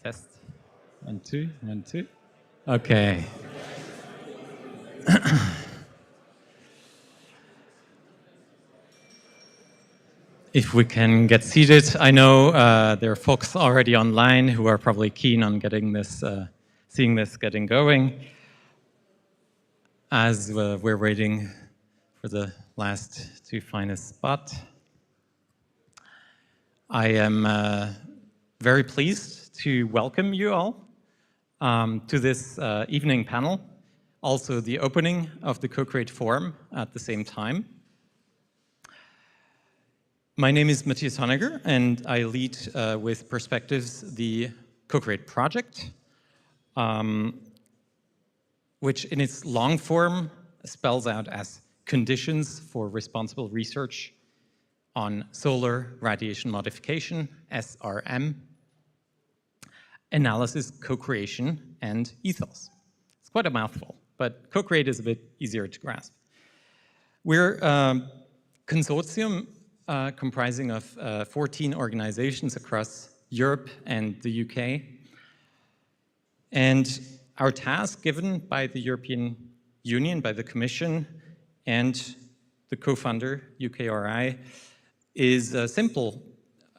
Test. 1, 2, 1, 2. Okay. If we can get seated, I know there are folks already online who are probably keen on getting this, seeing this getting going. As we're waiting for the last to find a spot, I am very pleased to welcome you all to this evening panel, also the opening of the Co-Create Forum at the same time. My name is Matthias Honegger, and I lead with Perspectives the Co-Create project, which in its long form spells out as Conditions for Responsible Research on Solar Radiation Modification, SRM, Analysis, Co-Creation, and Ethos. It's quite a mouthful, but Co-Create is a bit easier to grasp. We're a consortium comprising of 14 organizations across Europe and the UK. And our task given by the European Union, by the Commission, and the co-funder, UKRI, is simple.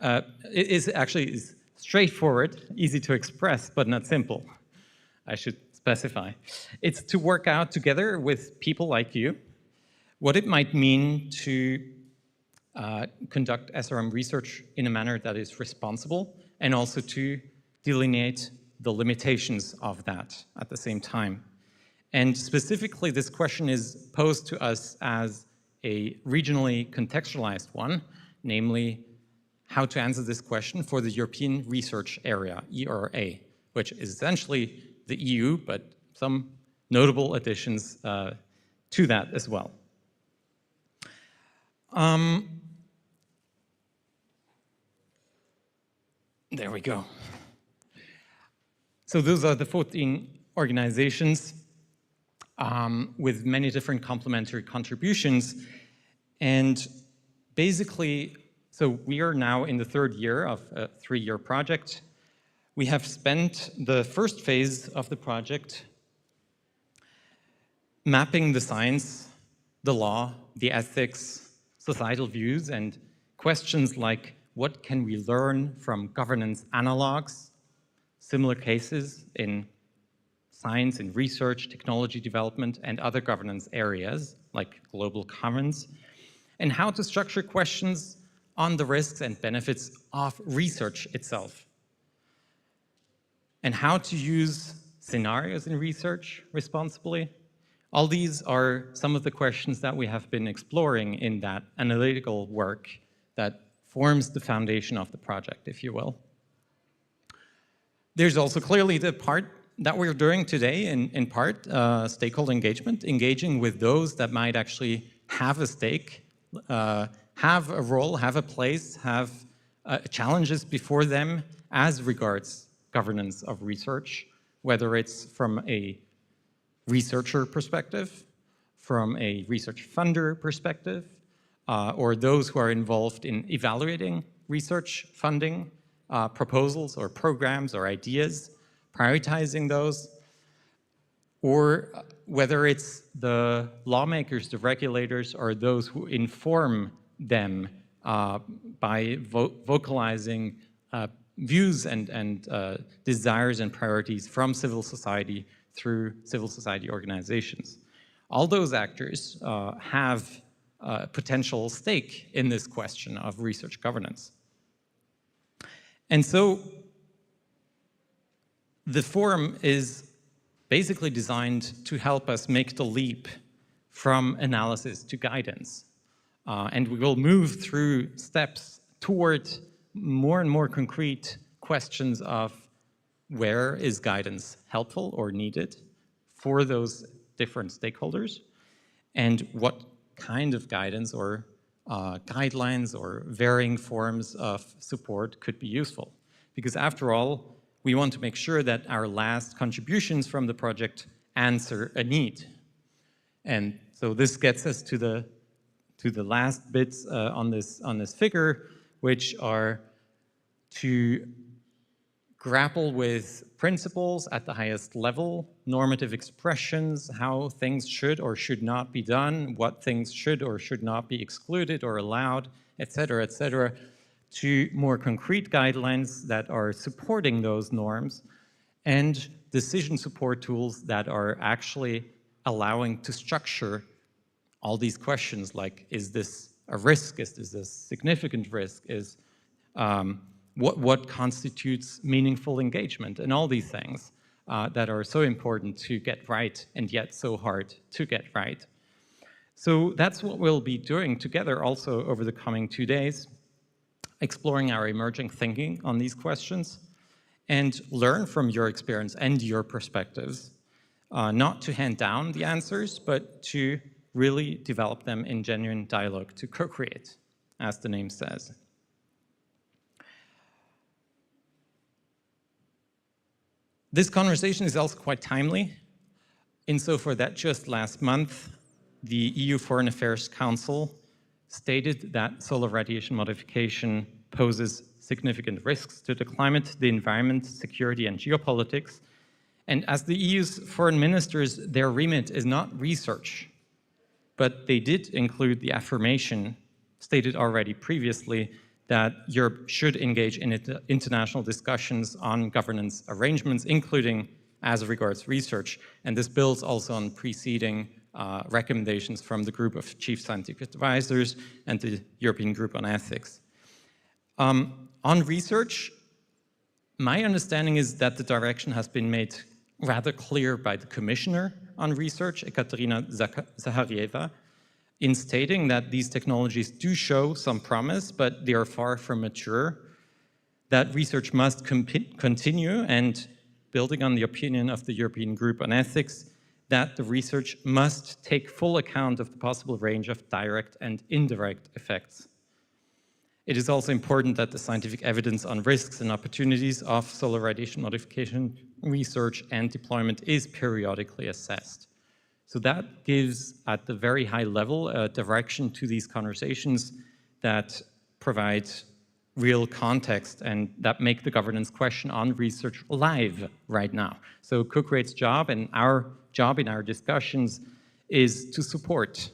It is actually straightforward, easy to express, but not simple. I should specify. It's to work out together with people like you what it might mean to conduct SRM research in a manner that is responsible, and also to delineate the limitations of that at the same time. And specifically, this question is posed to us as a regionally contextualized one, namely, how to answer this question for the European Research Area, ERA, which is essentially the EU, but some notable additions to that as well. There we go. So those are the 14 organizations with many different complementary contributions. And basically, so we are now in the third year of a 3-year project. We have spent the first phase of the project mapping the science, the law, the ethics, societal views, and questions like, what can we learn from governance analogs, similar cases in science and research, technology development, and other governance areas like global commons, and how to structure questions on the risks and benefits of research itself, and how to use scenarios in research responsibly. All these are some of the questions that we have been exploring in that analytical work that forms the foundation of the project, if you will. There's also clearly the part that we're doing today, in part, stakeholder engagement, engaging with those that might actually have a stake, have a role, have a place, have challenges before them as regards governance of research, whether it's from a researcher perspective, from a research funder perspective, or those who are involved in evaluating research funding, proposals or programs or ideas, prioritizing those, or whether it's the lawmakers, the regulators, or those who inform them by vocalizing views and desires and priorities from civil society through civil society organizations. All those actors have a potential stake in this question of research governance. And so the forum is basically designed to help us make the leap from analysis to guidance. And we will move through steps toward more and more concrete questions of where is guidance helpful or needed for those different stakeholders, and what kind of guidance or guidelines or varying forms of support could be useful. Because after all, we want to make sure that our last contributions from the project answer a need. And so this gets us to the last bits on this figure, which are to grapple with principles at the highest level, normative expressions, how things should or should not be done, what things should or should not be excluded or allowed, etc., to more concrete guidelines that are supporting those norms, and decision support tools that are actually allowing to structure all these questions like, is this a risk? Is this a significant risk? What constitutes meaningful engagement? And all these things that are so important to get right and yet so hard to get right. So that's what we'll be doing together also over the coming 2 days, exploring our emerging thinking on these questions and learn from your experience and your perspectives, not to hand down the answers, but to really develop them in genuine dialogue, to co-create, as the name says. This conversation is also quite timely, insofar that just last month, the EU Foreign Affairs Council stated that solar radiation modification poses significant risks to the climate, the environment, security, and geopolitics. And as the EU's foreign ministers, their remit is not research, but they did include the affirmation stated already previously that Europe should engage in international discussions on governance arrangements, including as regards research. And this builds also on preceding recommendations from the Group of Chief Scientific Advisors and the European Group on Ethics. On research, my understanding is that the direction has been made rather clear by the Commissioner on Research, Ekaterina Zaharieva, in stating that these technologies do show some promise, but they are far from mature, that research must continue, and building on the opinion of the European Group on Ethics, that the research must take full account of the possible range of direct and indirect effects. It is also important that the scientific evidence on risks and opportunities of solar radiation modification research and deployment is periodically assessed. So that gives, at the very high level, a direction to these conversations that provide real context and that make the governance question on research live right now. So Co-Create's job and our job in our discussions is to support.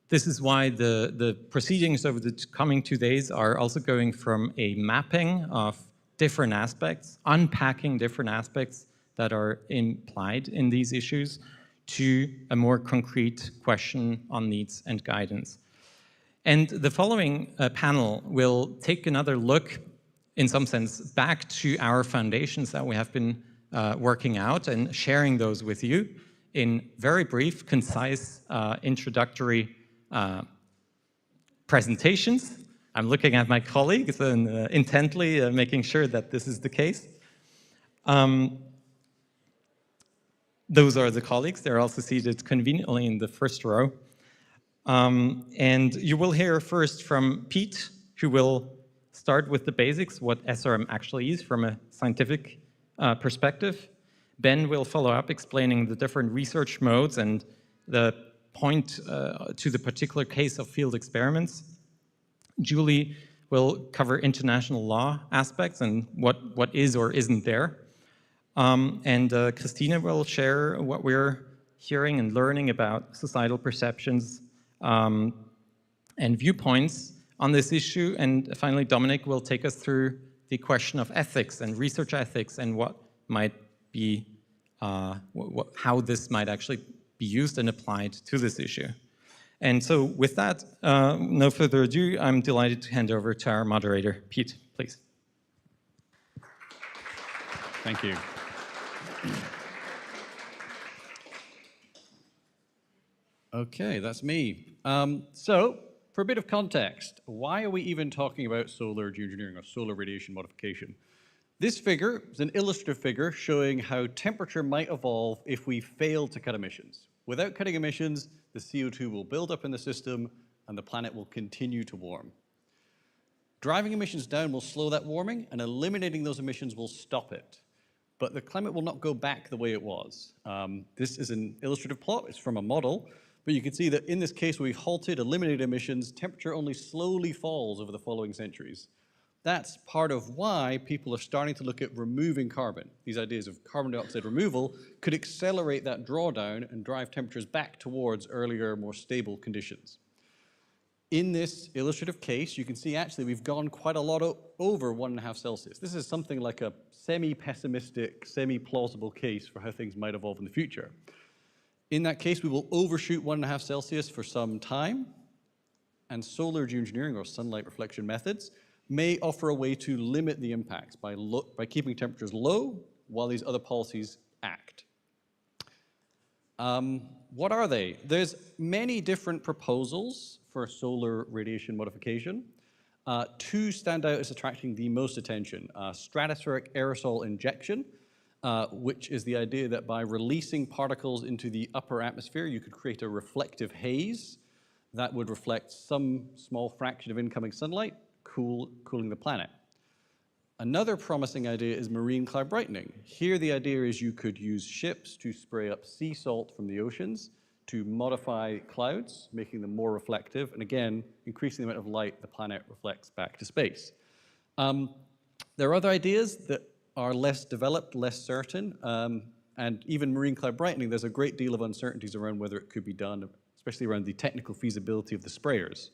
This is why the proceedings over the coming 2 days are also going from a mapping of different aspects, unpacking different aspects that are implied in these issues, to a more concrete question on needs and guidance. And the following panel will take another look, in some sense, back to our foundations that we have been working out and sharing those with you in very brief, concise, introductory presentations. I'm looking at my colleagues and intently making sure that this is the case. Those are the colleagues. They're also seated conveniently in the first row. And you will hear first from Pete, who will start with the basics, what SRM actually is from a scientific perspective. Ben will follow up explaining the different research modes and the point to the particular case of field experiments. Julie will cover international law aspects and what is or isn't there. And Christina will share what we're hearing and learning about societal perceptions and viewpoints on this issue. And finally, Dominic will take us through the question of ethics and research ethics and what might be, how this might actually be used and applied to this issue. And so with that, no further ado, I'm delighted to hand over to our moderator, Pete, please. Thank you. Okay, that's me. So, for a bit of context, why are we even talking about solar geoengineering or solar radiation modification? This figure is an illustrative figure showing how temperature might evolve if we fail to cut emissions. Without cutting emissions, the CO2 will build up in the system and the planet will continue to warm. Driving emissions down will slow that warming, and eliminating those emissions will stop it. But the climate will not go back the way it was. This is an illustrative plot. It's from a model, But you can see that in this case, we've halted, eliminated emissions, temperature only slowly falls over the following centuries. That's part of why people are starting to look at removing carbon. These ideas of carbon dioxide removal could accelerate that drawdown and drive temperatures back towards earlier, more stable conditions. In this illustrative case, you can see actually we've gone quite a lot over 1.5 Celsius. This is something like a semi-pessimistic, semi-plausible case for how things might evolve in the future. In that case, we will overshoot 1.5 Celsius for some time, and solar geoengineering, or sunlight reflection methods, may offer a way to limit the impacts by keeping temperatures low while these other policies act. What are they? There's many different proposals for solar radiation modification. Two stand out as attracting the most attention. Stratospheric aerosol injection, which is the idea that by releasing particles into the upper atmosphere, you could create a reflective haze that would reflect some small fraction of incoming sunlight, cooling the planet. Another promising idea is marine cloud brightening. Here the idea is you could use ships to spray up sea salt from the oceans to modify clouds, making them more reflective, and again, increasing the amount of light the planet reflects back to space. There are other ideas that are less developed, less certain, and even marine cloud brightening, there's a great deal of uncertainties around whether it could be done, especially around the technical feasibility of the sprayers.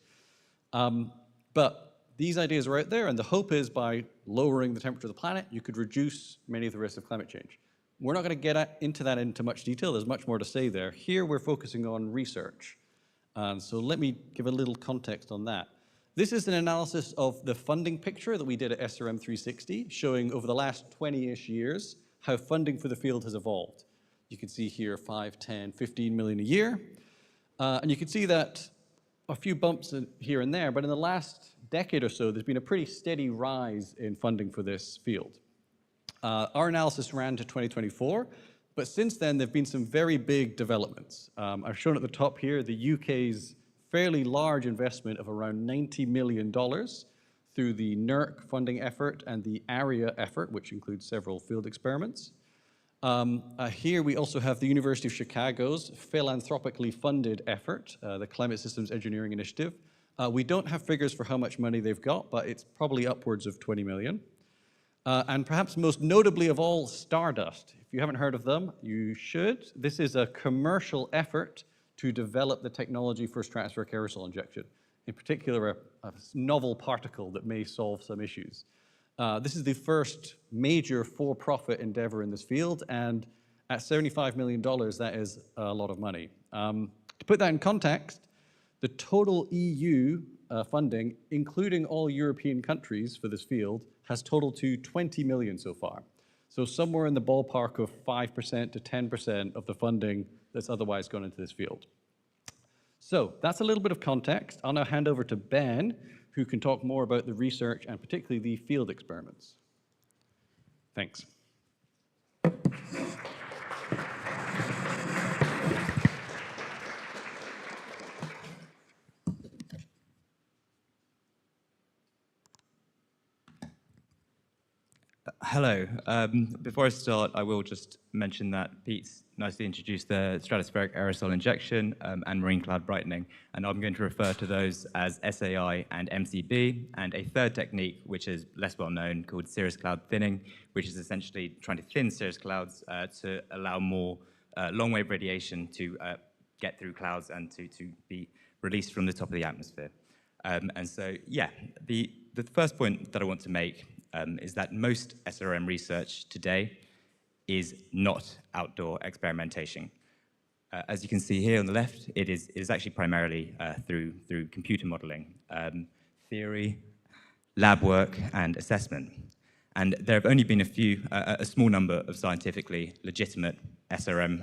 But these ideas are out there, and the hope is by lowering the temperature of the planet, you could reduce many of the risks of climate change. We're not going to get into much detail. There's much more to say there. Here, we're focusing on research. So let me give a little context on that. This is an analysis of the funding picture that we did at SRM 360, showing over the last 20-ish years how funding for the field has evolved. You can see here 5, 10, 15 million a year. And you can see that a few bumps here and there, but in the last decade or so, there's been a pretty steady rise in funding for this field. Our analysis ran to 2024, but since then, there have been some very big developments. I've shown at the top here the UK's fairly large investment of around $90 million through the NERC funding effort and the ARIA effort, which includes several field experiments. Here we also have the University of Chicago's philanthropically funded effort, the Climate Systems Engineering Initiative. We don't have figures for how much money they've got, but it's probably upwards of 20 million. And perhaps most notably of all, Stardust. If you haven't heard of them, you should. This is a commercial effort to develop the technology for stratospheric aerosol injection, in particular a novel particle that may solve some issues. This is the first major for-profit endeavor in this field, and at $75 million, that is a lot of money. To put that in context, the total EU funding, including all European countries for this field, has totaled to 20 million so far. So somewhere in the ballpark of 5% to 10% of the funding that's otherwise gone into this field. So that's a little bit of context. I'll now hand over to Ben, who can talk more about the research and particularly the field experiments. Thanks. Hello. Before I start, I will just mention that Pete's nicely introduced the stratospheric aerosol injection and marine cloud brightening, and I'm going to refer to those as SAI and MCB, and a third technique, which is less well known, called cirrus cloud thinning, which is essentially trying to thin cirrus clouds to allow more long-wave radiation to get through clouds and to be released from the top of the atmosphere. And so, yeah, the first point that I want to make is that most SRM research today is not outdoor experimentation. As you can see here on the left, it is actually primarily through computer modeling, theory, lab work, and assessment. And there have only been a small number of scientifically legitimate SRM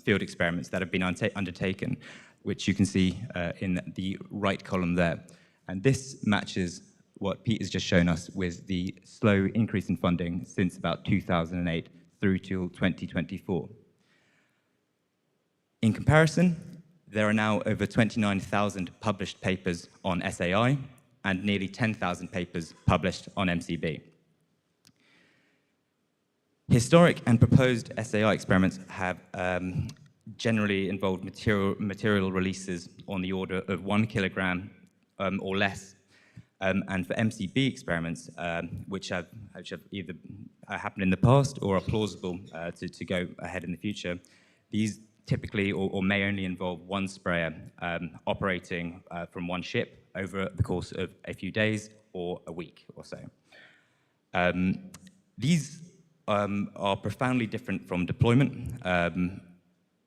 field experiments that have been undertaken, which you can see in the right column there. And this matches what Pete has just shown us with the slow increase in funding since about 2008 through till 2024. In comparison, there are now over 29,000 published papers on SAI and nearly 10,000 papers published on MCB. Historic and proposed SAI experiments have generally involved material releases on the order of 1 kilogram or less. And for MCB experiments, which have either happened in the past or are plausible to go ahead in the future, these typically or may only involve one sprayer operating from one ship over the course of a few days or a week or so. These are profoundly different from deployment,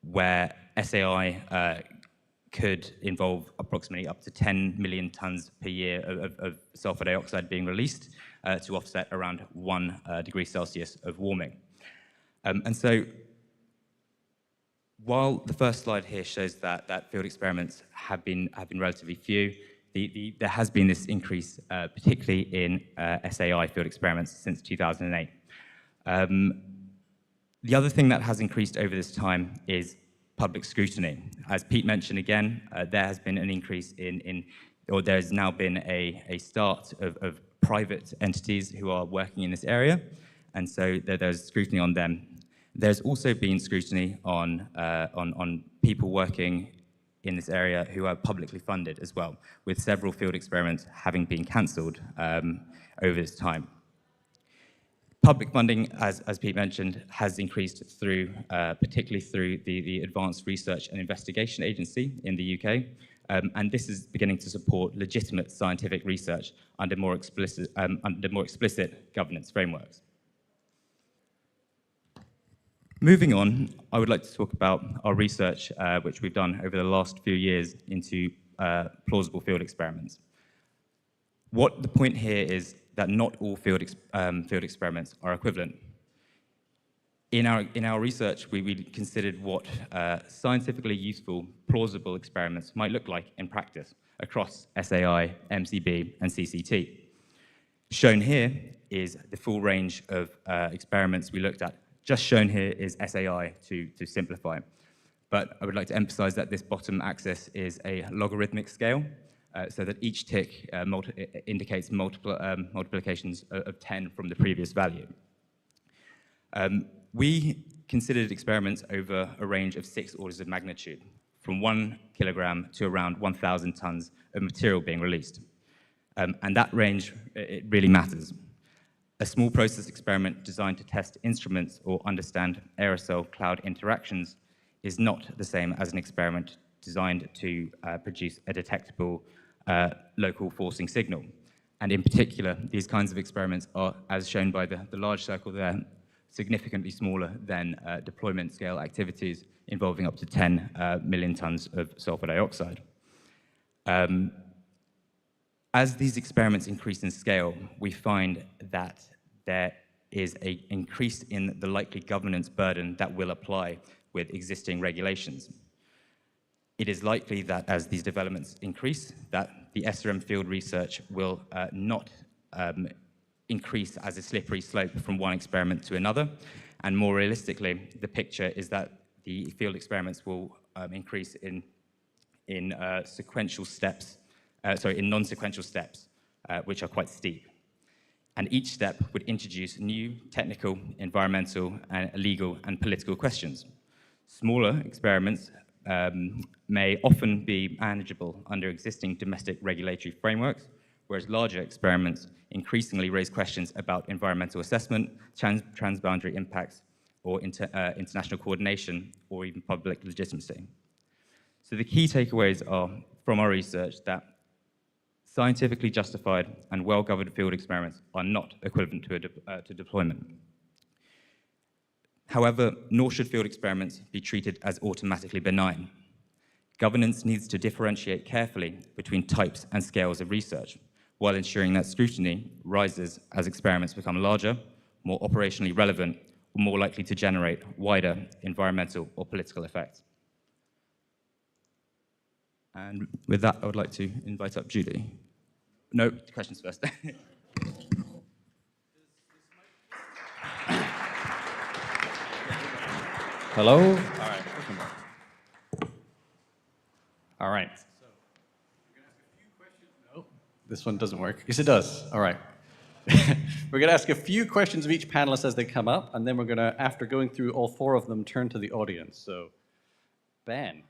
where SAI could involve approximately up to 10 million tons per year of sulfur dioxide being released to offset around 1 degree Celsius of warming. And so while the first slide here shows that field experiments have been relatively few, there has been this increase, particularly in SAI field experiments since 2008. The other thing that has increased over this time is public scrutiny. As Pete mentioned again, there has been an increase or there's now been a start of private entities who are working in this area, and so there's scrutiny on them. There's also been scrutiny on people working in this area who are publicly funded as well, with several field experiments having been cancelled over this time. Public funding, as Pete mentioned, has increased through, particularly through the Advanced Research and Investigation Agency in the UK, and this is beginning to support legitimate scientific research under more explicit governance frameworks. Moving on, I would like to talk about our research, which we've done over the last few years into plausible field experiments. What the point here is that not all field experiments are equivalent. In our research, we considered what scientifically useful, plausible experiments might look like in practice across SAI, MCB, and CCT. Shown here is the full range of experiments we looked at. Just shown here is SAI to simplify. But I would like to emphasize that this bottom axis is a logarithmic scale, so that each tick indicates multiplications of 10 from the previous value. We considered experiments over a range of 6 orders of magnitude, from 1 kilogram to around 1,000 tons of material being released. And that range, it really matters. A small process experiment designed to test instruments or understand aerosol cloud interactions is not the same as an experiment designed to produce a detectable local forcing signal. And in particular, these kinds of experiments are, as shown by the large circle there, significantly smaller than deployment scale activities involving up to 10 million tons of sulfur dioxide. As these experiments increase in scale, we find that there is an increase in the likely governance burden that will apply with existing regulations. It is likely that as these developments increase, that the SRM field research will not increase as a slippery slope from one experiment to another. And more realistically, the picture is that the field experiments will increase in non-sequential steps, which are quite steep. And each step would introduce new technical, environmental, legal, and political questions. Smaller experiments may often be manageable under existing domestic regulatory frameworks, whereas larger experiments increasingly raise questions about environmental assessment, transboundary impacts, or international coordination, or even public legitimacy. So the key takeaways are from our research that scientifically justified and well-governed field experiments are not equivalent to deployment. However, nor should field experiments be treated as automatically benign. Governance needs to differentiate carefully between types and scales of research, while ensuring that scrutiny rises as experiments become larger, more operationally relevant, or more likely to generate wider environmental or political effects. And with that, I would like to invite up Julie. No, questions first. Hello? All right. All right. So, we're going to ask a few questions. No, this one doesn't work. Yes, it does. All right. We're going to ask a few questions of each panelist as they come up, and then we're going to, after going through all 4 of them, turn to the audience. So Ben,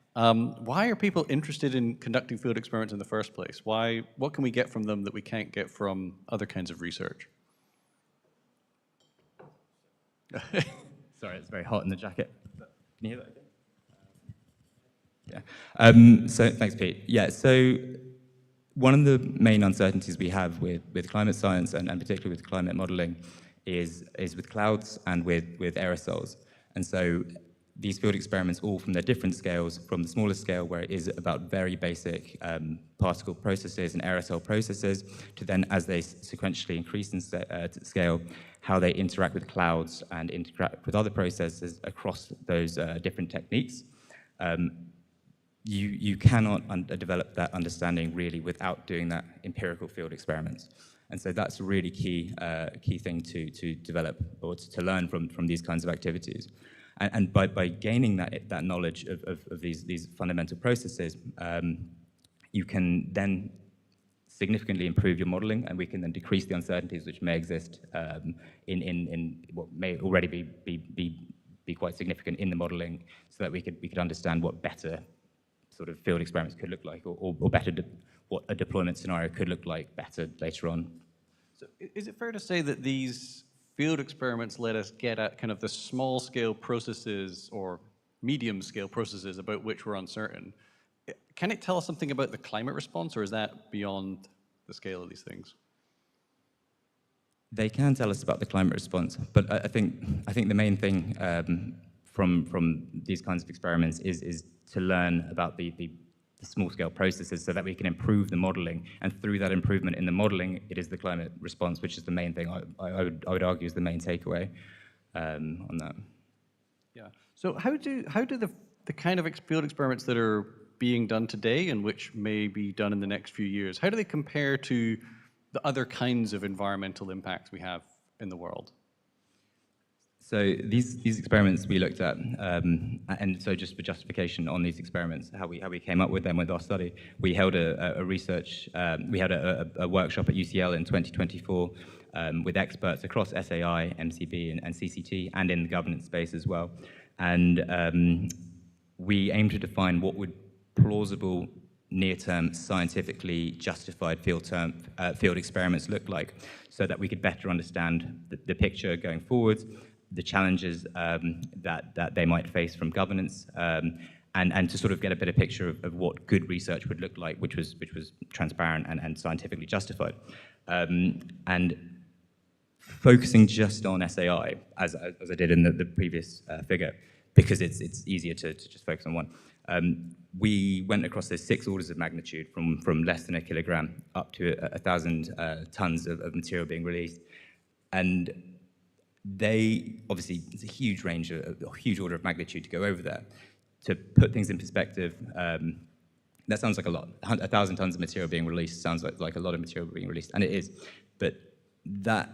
why are people interested in conducting field experiments in the first place? What can we get from them that we can't get from other kinds of research? Sorry, it's very hot in the jacket. Can you hear that okay? Yeah. So thanks, Pete. Yeah, so one of the main uncertainties we have with climate science and particularly with climate modeling is with clouds and with aerosols. And so these field experiments, all from their different scales, from the smallest scale where it is about very basic particle processes and aerosol processes, to then as they sequentially increase in scale, how they interact with clouds and interact with other processes across those different techniques. You cannot develop that understanding really without doing that empirical field experiments. And so that's a really key thing to develop or to learn from these kinds of activities. And by gaining that knowledge of these fundamental processes, you can then significantly improve your modeling, and we can then decrease the uncertainties which may exist in what may already be quite significant in the modeling, so that we could understand what better sort of field experiments could look like, or better what a deployment scenario could look like better later on. So is it fair to say that these field experiments let us get at kind of the small scale processes or medium scale processes about which we're uncertain? Can it tell us something about the climate response, or is that beyond the scale of these things? They can tell us about the climate response, but I think the main thing from these kinds of experiments is to learn about the small-scale processes so that we can improve the modeling. And through that improvement in the modeling, it is the climate response, which is the main thing I would argue is the main takeaway on that. Yeah. So how do the kind of field experiments that are being done today and which may be done in the next few years, how do they compare to the other kinds of environmental impacts we have in the world? So these experiments we looked at, and so just for justification on these experiments, how we came up with them with our study, we held a research, we had a workshop at UCL in 2024 with experts across SAI, MCB, and CCT, and in the governance space as well. And we aimed to define what would plausible near-term scientifically justified field experiments look like, so that we could better understand the picture going forward, the challenges that they might face from governance, and to sort of get a better picture of what good research would look like, which was transparent and scientifically justified. And focusing just on SAI, as I did in the previous figure, because it's easier to just focus on one. We went across those 6 orders of magnitude from less than a kilogram up to 1,000 tons of material being released. And they, obviously, it's a huge range, a huge order of magnitude to go over there. To put things in perspective, that sounds like a lot. 1,000 tons of material being released sounds like a lot of material being released, and it is. But that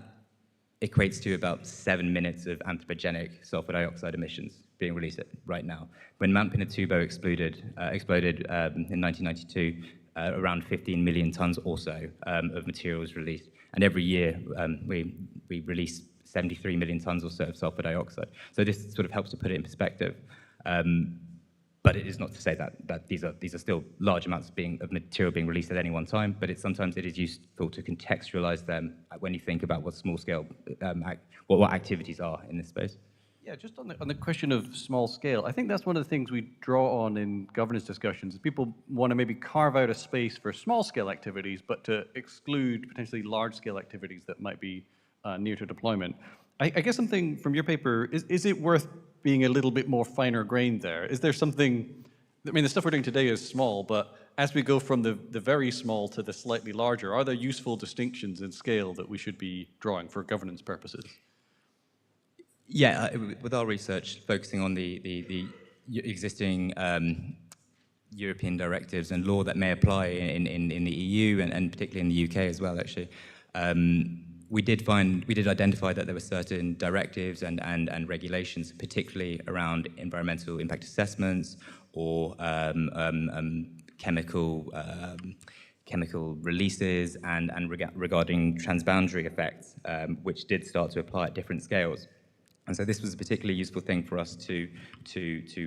equates to about 7 minutes of anthropogenic sulfur dioxide emissions being released right now. When Mount Pinatubo exploded in 1992, around 15 million tons or so of material was released. And every year we release 73 million tons or so of sulfur dioxide. So this sort of helps to put it in perspective. But it is not to say that these are still large amounts of material being released at any one time, but sometimes it is useful to contextualize them when you think about what small scale, what activities are in this space. Yeah, just on the question of small scale, I think that's one of the things we draw on in governance discussions. People want to maybe carve out a space for small scale activities, but to exclude potentially large scale activities that might be near to deployment. I guess something from your paper, is it worth being a little bit more finer grained there? Is there something, I mean, the stuff we're doing today is small, but as we go from the very small to the slightly larger, are there useful distinctions in scale that we should be drawing for governance purposes? Yeah, with our research focusing on the existing European directives and law that may apply in the EU and particularly in the UK as well, actually, we did identify that there were certain directives and regulations, particularly around environmental impact assessments or chemical releases and regarding transboundary effects, which did start to apply at different scales. And so this was a particularly useful thing for us to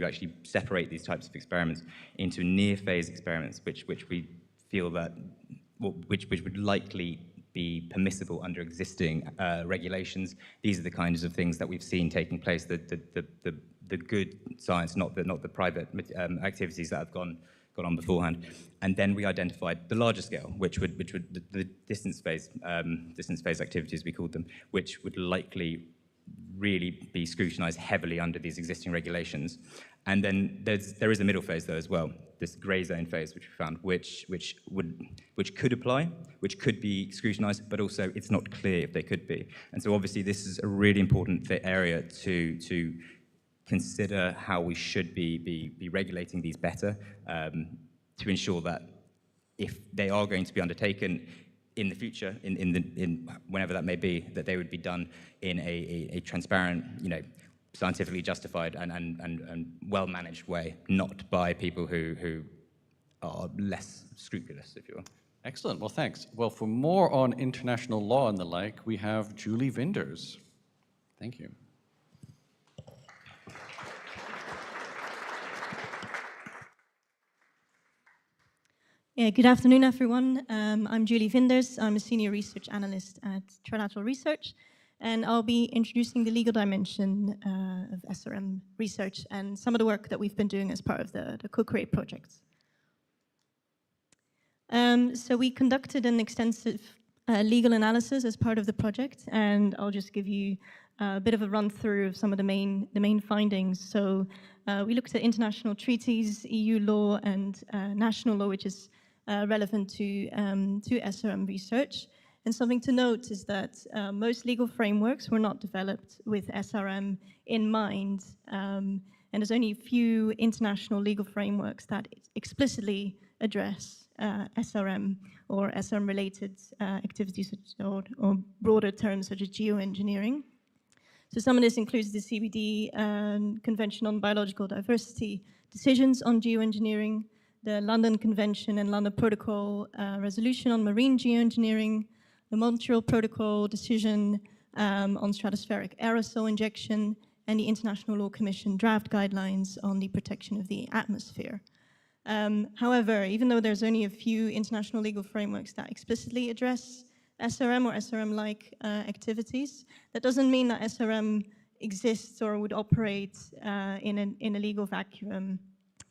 actually separate these types of experiments into near phase experiments, which we feel that, which would likely be permissible under existing regulations. These are the kinds of things that we've seen taking place, the good science, not the private activities that have gone on beforehand. And then we identified the larger scale, which would the distance phase activities, we called them, which would likely really be scrutinized heavily under these existing regulations. And then there is a middle phase though as well, this gray zone phase which we found, which could apply, which could be scrutinized, but also it's not clear if they could be. And so obviously this is a really important area to consider how we should be regulating these better, to ensure that if they are going to be undertaken in the future, in whenever that may be, that they would be done in a transparent, scientifically justified and well-managed way, not by people who are less scrupulous, if you will. Excellent. Well, thanks. Well, for more on international law and the like, we have Julie Vinders. Thank you. Yeah, good afternoon, everyone. I'm Julie Vinders. I'm a senior research analyst at Trilateral Research, and I'll be introducing the legal dimension of SRM research and some of the work that we've been doing as part of the Co-Create projects. So we conducted an extensive legal analysis as part of the project, and I'll just give you a bit of a run through of some of the main findings. So we looked at international treaties, EU law, and national law, which is relevant to SRM research. And something to note is that most legal frameworks were not developed with SRM in mind, and there's only a few international legal frameworks that explicitly address SRM or SRM-related activities, or broader terms such as geoengineering. So some of this includes the CBD Convention on Biological Diversity decisions on geoengineering, the London Convention and London Protocol resolution on marine geoengineering, the Montreal Protocol decision on stratospheric aerosol injection, and the International Law Commission draft guidelines on the protection of the atmosphere. However, even though there's only a few international legal frameworks that explicitly address SRM or SRM-like activities, that doesn't mean that SRM exists or would operate in a legal vacuum.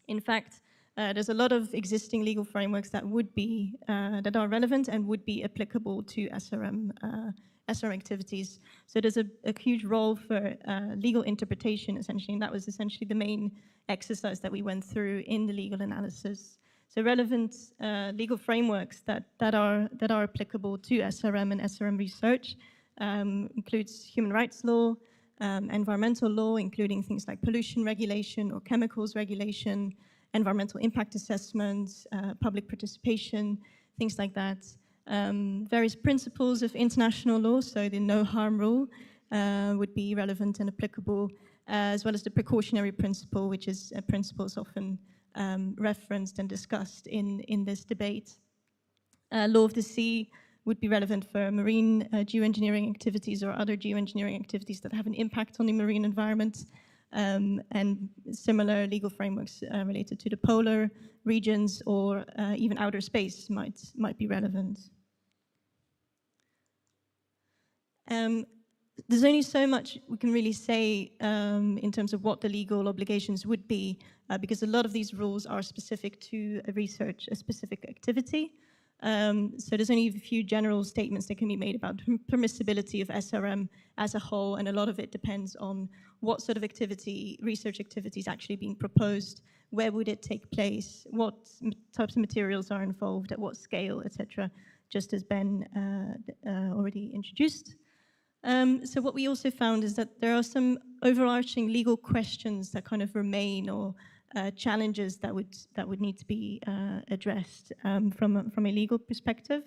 In fact, there's a lot of existing legal frameworks that would be that are relevant and would be applicable to SRM activities. So there's a huge role for legal interpretation, essentially, and that was essentially the main exercise that we went through in the legal analysis. So relevant legal frameworks that are applicable to SRM and SRM research includes human rights law, environmental law, including things like pollution regulation or chemicals regulation, environmental impact assessments, public participation, things like that. Various principles of international law, so the no harm rule would be relevant and applicable, as well as the precautionary principle, which is a principle is often referenced and discussed in this debate. Law of the sea would be relevant for marine geoengineering activities or other geoengineering activities that have an impact on the marine environment. And similar legal frameworks related to the polar regions or even outer space might be relevant. There's only so much we can really say in terms of what the legal obligations would be, because a lot of these rules are specific to a specific activity. So there's only a few general statements that can be made about permissibility of SRM as a whole, and a lot of it depends on what sort of research activity is actually being proposed, where would it take place, what types of materials are involved, at what scale, etc., just as Ben already introduced. So what we also found is that there are some overarching legal questions that kind of remain, or challenges that would need to be addressed from a legal perspective.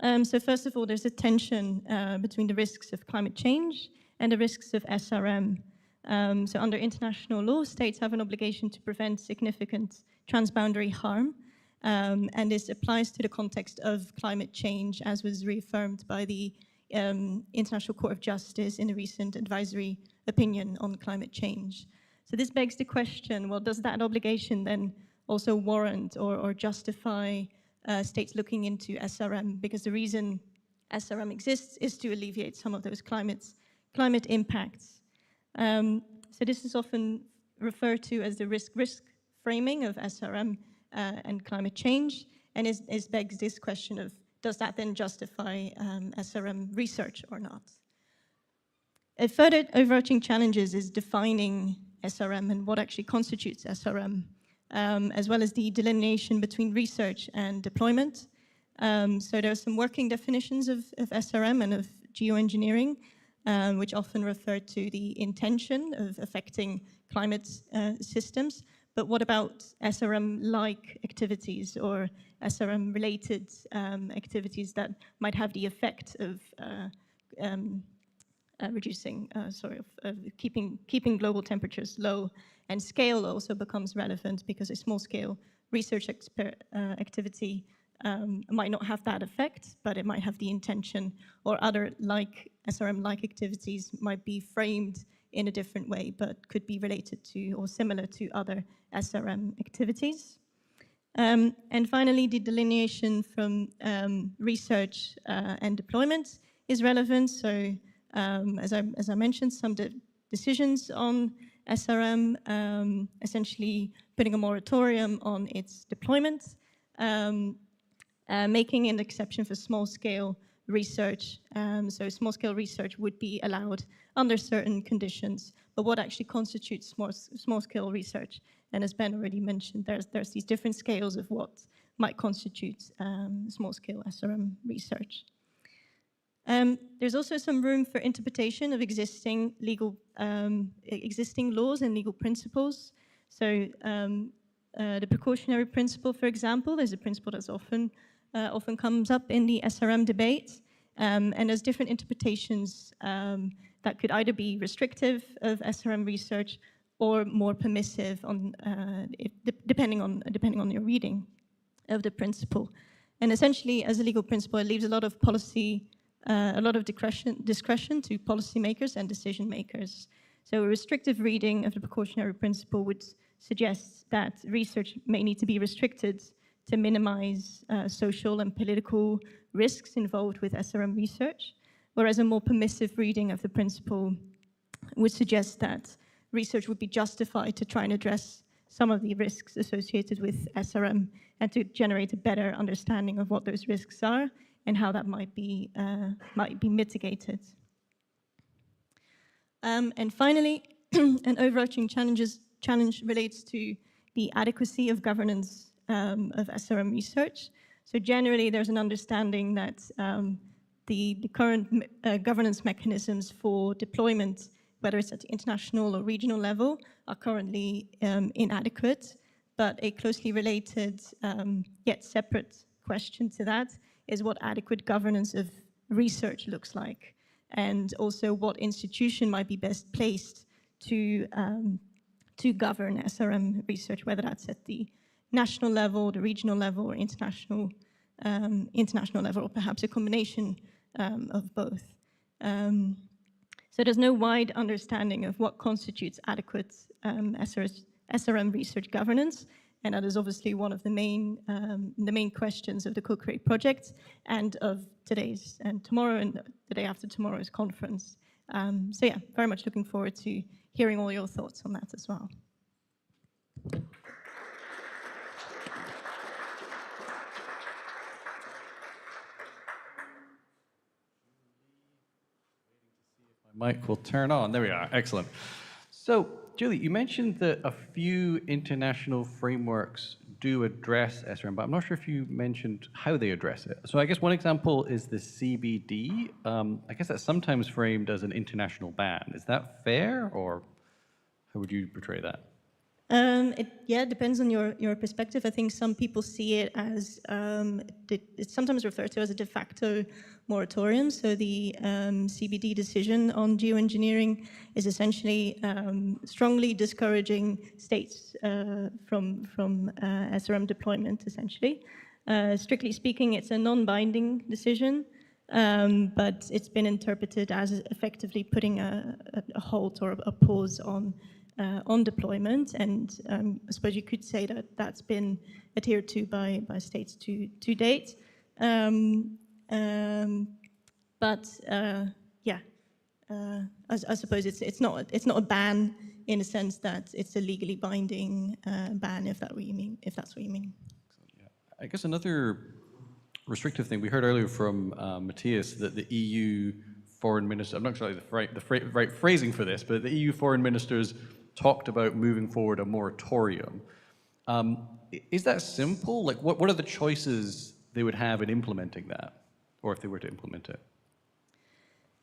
So first of all, there's a tension between the risks of climate change and the risks of SRM. So under international law, states have an obligation to prevent significant transboundary harm, and this applies to the context of climate change, as was reaffirmed by the International Court of Justice in a recent advisory opinion on climate change. So this begs the question, well, does that obligation then also warrant or justify states looking into SRM? Because the reason SRM exists is to alleviate some of those climate impacts. So this is often referred to as the risk framing of SRM and climate change, and it begs this question of, does that then justify SRM research or not? A further overarching challenge is defining SRM and what actually constitutes SRM, as well as the delineation between research and deployment. So there are some working definitions of SRM and of geoengineering, which often refer to the intention of affecting climate systems. But what about SRM-like activities or SRM-related activities that might have the effect of keeping global temperatures low? And scale also becomes relevant because a small-scale research activity might not have that effect, but it might have the intention, or other SRM-like activities might be framed in a different way, but could be related to or similar to other SRM activities. And finally, the delineation from research and deployment is relevant. So as I mentioned, some decisions on SRM, essentially putting a moratorium on its deployment, making an exception for small-scale research. So small-scale research would be allowed under certain conditions. But what actually constitutes small-scale research? And as Ben already mentioned, there's these different scales of what might constitute small-scale SRM research. There's also some room for interpretation of existing laws and legal principles. So the precautionary principle, for example, is a principle that's often comes up in the SRM debate, and there's different interpretations that could either be restrictive of SRM research or more permissive, depending on your reading of the principle. And essentially, as a legal principle, it leaves a lot of discretion to policymakers and decision makers. So a restrictive reading of the precautionary principle would suggest that research may need to be restricted to minimize social and political risks involved with SRM research, whereas a more permissive reading of the principle would suggest that research would be justified to try and address some of the risks associated with SRM and to generate a better understanding of what those risks are and how that might be mitigated. And finally, an overarching challenge relates to the adequacy of governance of SRM research. So generally, there's an understanding that the current governance mechanisms for deployment, whether it's at the international or regional level, are currently inadequate. But a closely related yet separate question to that is what adequate governance of research looks like, and also what institution might be best placed to govern SRM research, whether that's at the national level, the regional level, or international level, or perhaps a combination of both. So there's no wide understanding of what constitutes adequate SRM research governance, and that is obviously one of the main questions of the Co-Create project and of today's and tomorrow and the day after tomorrow's conference. So yeah, very much looking forward to hearing all your thoughts on that as well. My mic will turn on. There we are. Excellent. So, Julie, you mentioned that a few international frameworks do address SRM, but I'm not sure if you mentioned how they address it. So I guess one example is the CBD. I guess that's sometimes framed as an international ban. Is that fair, or how would you portray that? It depends on your perspective. I think some people see it as, it's sometimes referred to as a de facto moratorium. So the CBD decision on geoengineering is essentially strongly discouraging states from SRM deployment, essentially. Strictly speaking, it's a non-binding decision. but it's been interpreted as effectively putting a halt or a pause on deployment, and I suppose you could say that that's been adhered to by states to date. I suppose it's not a ban in a sense that it's a legally binding ban, if that's what you mean. Yeah. I guess another restrictive thing we heard earlier from Matthias, that the EU foreign minister, I'm not sure the right phrasing for this, but the EU foreign ministers talked about moving forward a moratorium. Is that simple? Like, what are the choices they would have in implementing that, or if they were to implement it?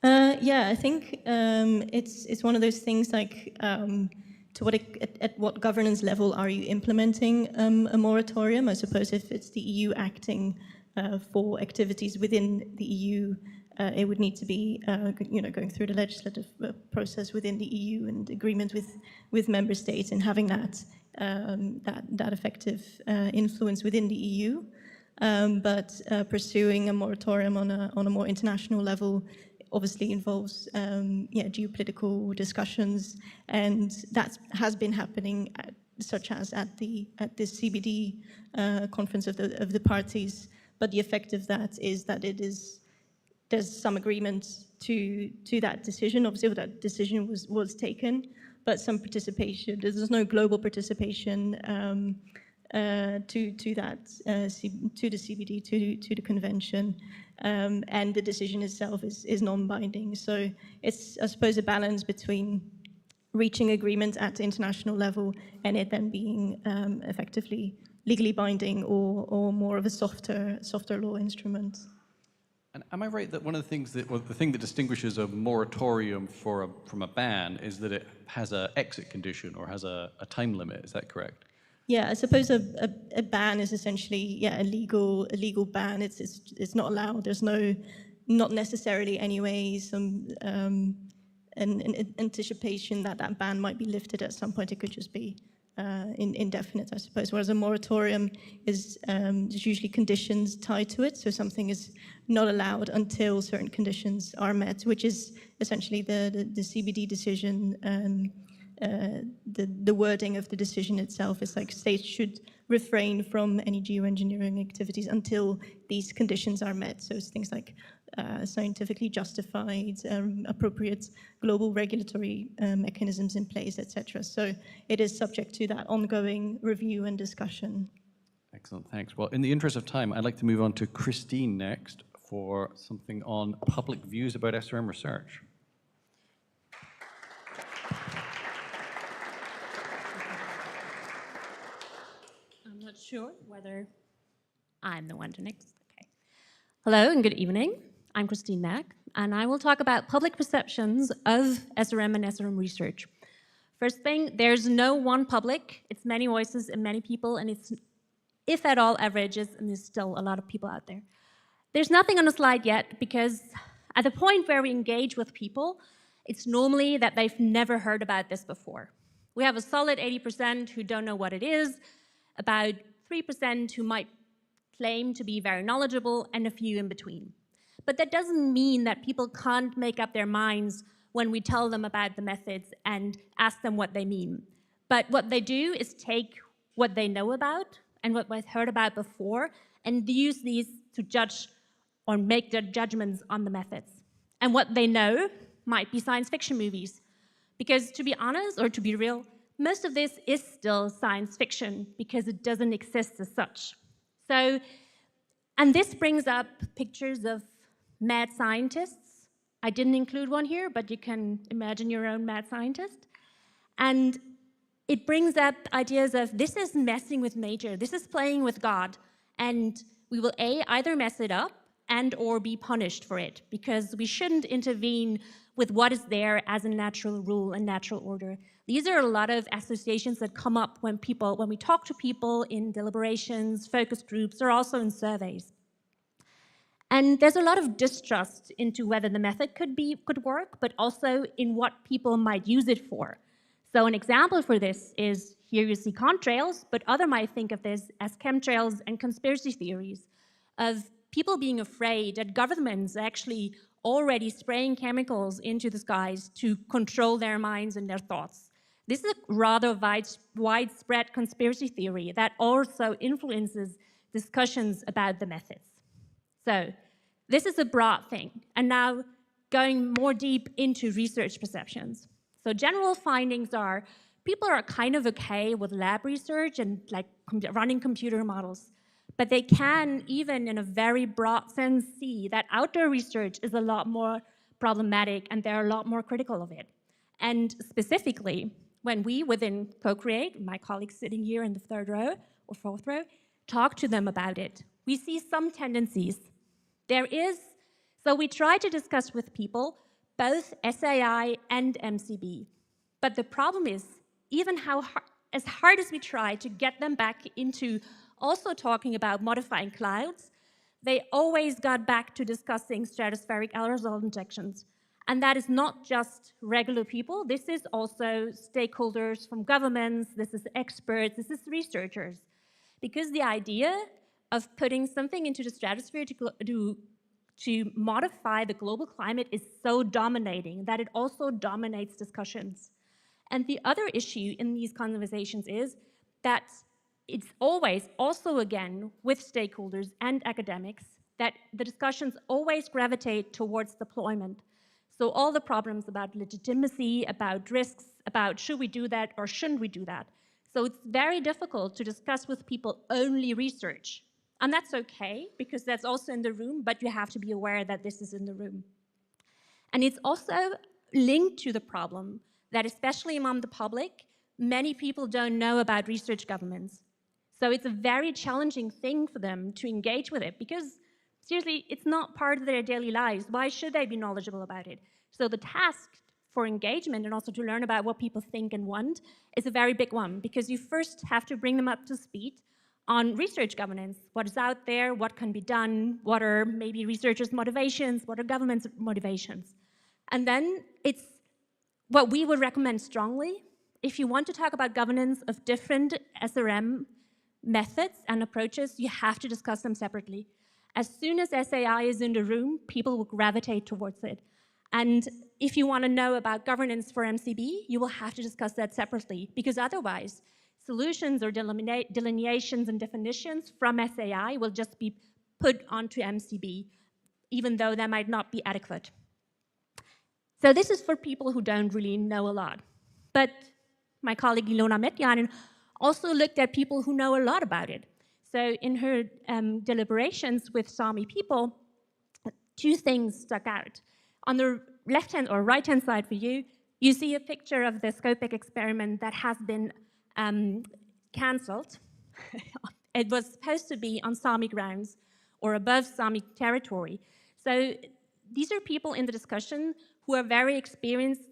Yeah, I think it's one of those things like at what governance level are you implementing a moratorium? I suppose if it's the EU acting for activities within the EU, it would need to be going through the legislative process within the EU and agreement with member states and having that effective influence within the EU. But pursuing a moratorium on a more international level obviously involves geopolitical discussions, and that has been happening, such as at the CBD conference of the parties. But the effect of that is that there's some agreement to that decision. Obviously, that decision was taken, but some participation. There's no global participation to the CBD, to the convention, and the decision itself is non-binding. So it's, I suppose, a balance between reaching agreement at the international level and it then being effectively legally binding or more of a softer law instrument. And am I right that one of the things the thing that distinguishes a moratorium from a ban is that it has an exit condition or has a time limit? Is that correct? Yeah, I suppose a ban is essentially a legal ban. It's not allowed. There's not necessarily anyway some an anticipation that ban might be lifted at some point. It could just be indefinite, I suppose. Whereas a moratorium is there's usually conditions tied to it. So something is not allowed until certain conditions are met, which is essentially the CBD decision. The wording of the decision itself is like states should refrain from any geoengineering activities until these conditions are met. So it's things like scientifically justified, appropriate global regulatory mechanisms in place, etc. So it is subject to that ongoing review and discussion. Excellent, thanks. Well, in the interest of time, I'd like to move on to Christine next for something on public views about SRM research. Not sure whether I'm the one to next. Okay. Hello and good evening. I'm Christine Mack, and I will talk about public perceptions of SRM and SRM research. First thing, there's no one public. It's many voices and many people, and it's, if at all, averages, and there's still a lot of people out there. There's nothing on the slide yet, because at the point where we engage with people, it's normally that they've never heard about this before. We have a solid 80% who don't know what it is, about 3% who might claim to be very knowledgeable, and a few in between. But that doesn't mean that people can't make up their minds when we tell them about the methods and ask them what they mean. But what they do is take what they know about and what they've heard about before and use these to judge or make their judgments on the methods. And what they know might be science fiction movies. Because to be honest, or to be real, most of this is still science fiction because it doesn't exist as such. So, and this brings up pictures of mad scientists. I didn't include one here, but you can imagine your own mad scientist. And it brings up ideas of this is messing with nature, this is playing with God, and we will either mess it up and or be punished for it, because we shouldn't intervene with what is there as a natural rule and natural order. These are a lot of associations that come up when we talk to people in deliberations, focus groups, or also in surveys. And there's a lot of distrust into whether the method could work, but also in what people might use it for. So an example for this is, here you see contrails, but others might think of this as chemtrails and conspiracy theories of people being afraid that governments actually already spraying chemicals into the skies to control their minds and their thoughts. This is a rather widespread conspiracy theory that also influences discussions about the methods. So this is a broad thing. And now going more deep into research perceptions. So general findings are people are kind of okay with lab research and like running computer models, but they can, even in a very broad sense, see that outdoor research is a lot more problematic and they're a lot more critical of it. And specifically, when we within Co-Create, my colleagues sitting here in the third row or fourth row, talk to them about it, we see some tendencies. So we try to discuss with people both SAI and MCB. But the problem is, even as hard as we try to get them back into also talking about modifying clouds, they always got back to discussing stratospheric aerosol injections. And that is not just regular people, this is also stakeholders from governments, this is experts, this is researchers. Because the idea of putting something into the stratosphere to modify the global climate is so dominating that it also dominates discussions. And the other issue in these conversations is that it's always, also again, with stakeholders and academics, that the discussions always gravitate towards deployment. So all the problems about legitimacy, about risks, about should we do that or shouldn't we do that. So it's very difficult to discuss with people only research. And that's okay, because that's also in the room, but you have to be aware that this is in the room. And it's also linked to the problem that, especially among the public, many people don't know about research governments. So it's a very challenging thing for them to engage with it, because seriously, it's not part of their daily lives. Why should they be knowledgeable about it? So the task for engagement and also to learn about what people think and want is a very big one, because you first have to bring them up to speed on research governance, what is out there, what can be done, what are maybe researchers' motivations, what are governments' motivations. And then it's what we would recommend strongly, if you want to talk about governance of different SRM methods and approaches, you have to discuss them separately. As soon as SAI is in the room, people will gravitate towards it. And if you want to know about governance for MCB, you will have to discuss that separately, because otherwise, solutions or delineations and definitions from SAI will just be put onto MCB, even though they might not be adequate. So this is for people who don't really know a lot. But my colleague Ilona Metjanen also looked at people who know a lot about it. So in her deliberations with Sami people, two things stuck out. On the left-hand or right-hand side for you, you see a picture of the Scopec experiment that has been cancelled. It was supposed to be on Sami grounds or above Sami territory. So these are people in the discussion who are very experienced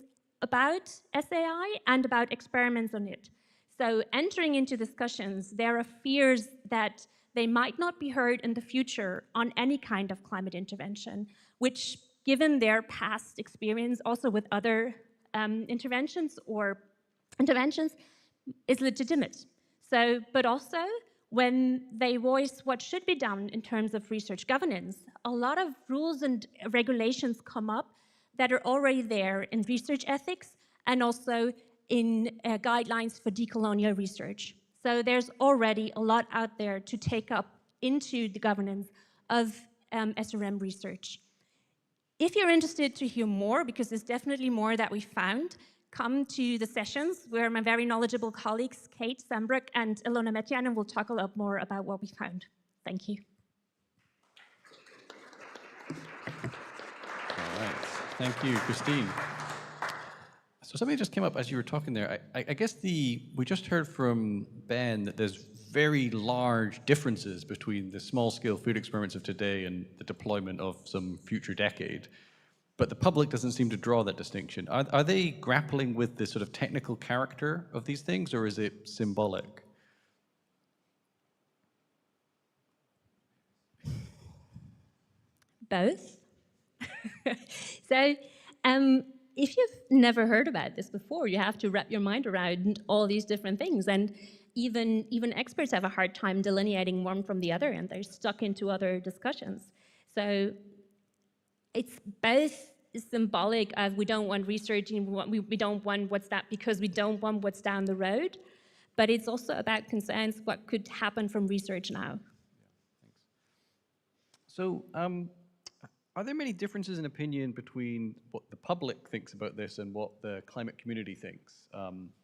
about SAI and about experiments on it. So entering into discussions, there are fears that they might not be heard in the future on any kind of climate intervention, which, given their past experience also with other interventions, is legitimate. So, but also, when they voice what should be done in terms of research governance, a lot of rules and regulations come up that are already there in research ethics and also in guidelines for decolonial research. So there's already a lot out there to take up into the governance of SRM research. If you're interested to hear more, because there's definitely more that we found, come to the sessions where my very knowledgeable colleagues, Kate Sambrook and Ilona Metjanen, will talk a lot more about what we found. Thank you. All right. Thank you, Christine. So something just came up as you were talking there. I guess we just heard from Ben that there's very large differences between the small-scale food experiments of today and the deployment of some future decade. But the public doesn't seem to draw that distinction. Are they grappling with the sort of technical character of these things, or is it symbolic? Both. So if you've never heard about this before, you have to wrap your mind around all these different things. And even experts have a hard time delineating one from the other, and they're stuck into other discussions. So it's both symbolic of we don't want research, and we don't want what's that because we don't want what's down the road, but it's also about concerns what could happen from research now. So, are there many differences in opinion between what the public thinks about this and what the climate community thinks?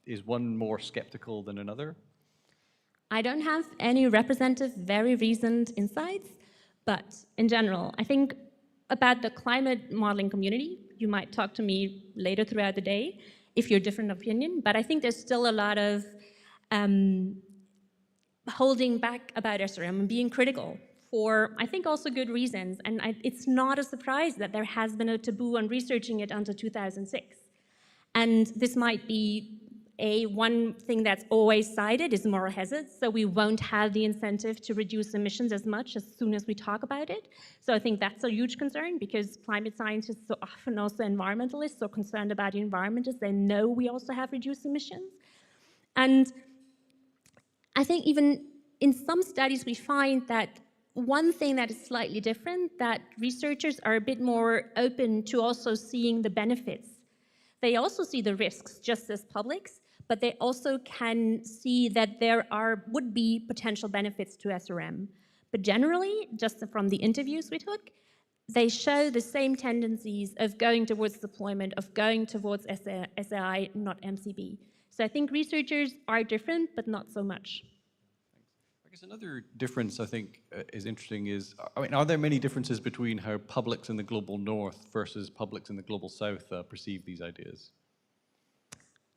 Is one more skeptical than another? I don't have any representative, very reasoned insights, but in general, I think about the climate modeling community. You might talk to me later throughout the day if you're different opinion, but I think there's still a lot of holding back about SRM and being critical for, I think, also good reasons. And it's not a surprise that there has been a taboo on researching it until 2006. And this might be one thing that's always cited is moral hazards, so we won't have the incentive to reduce emissions as much as soon as we talk about it. So I think that's a huge concern because climate scientists are often also environmentalists, so concerned about the environment as they know we also have reduced emissions. And I think even in some studies we find that one thing that is slightly different, that researchers are a bit more open to also seeing the benefits. They also see the risks just as publics, but they also can see that there would be potential benefits to SRM. But generally, just from the interviews we took, they show the same tendencies of going towards deployment, of going towards SAI, not MCB. So I think researchers are different, but not so much. I guess another difference I think is interesting is, I mean, are there many differences between how publics in the global north versus publics in the global south perceive these ideas?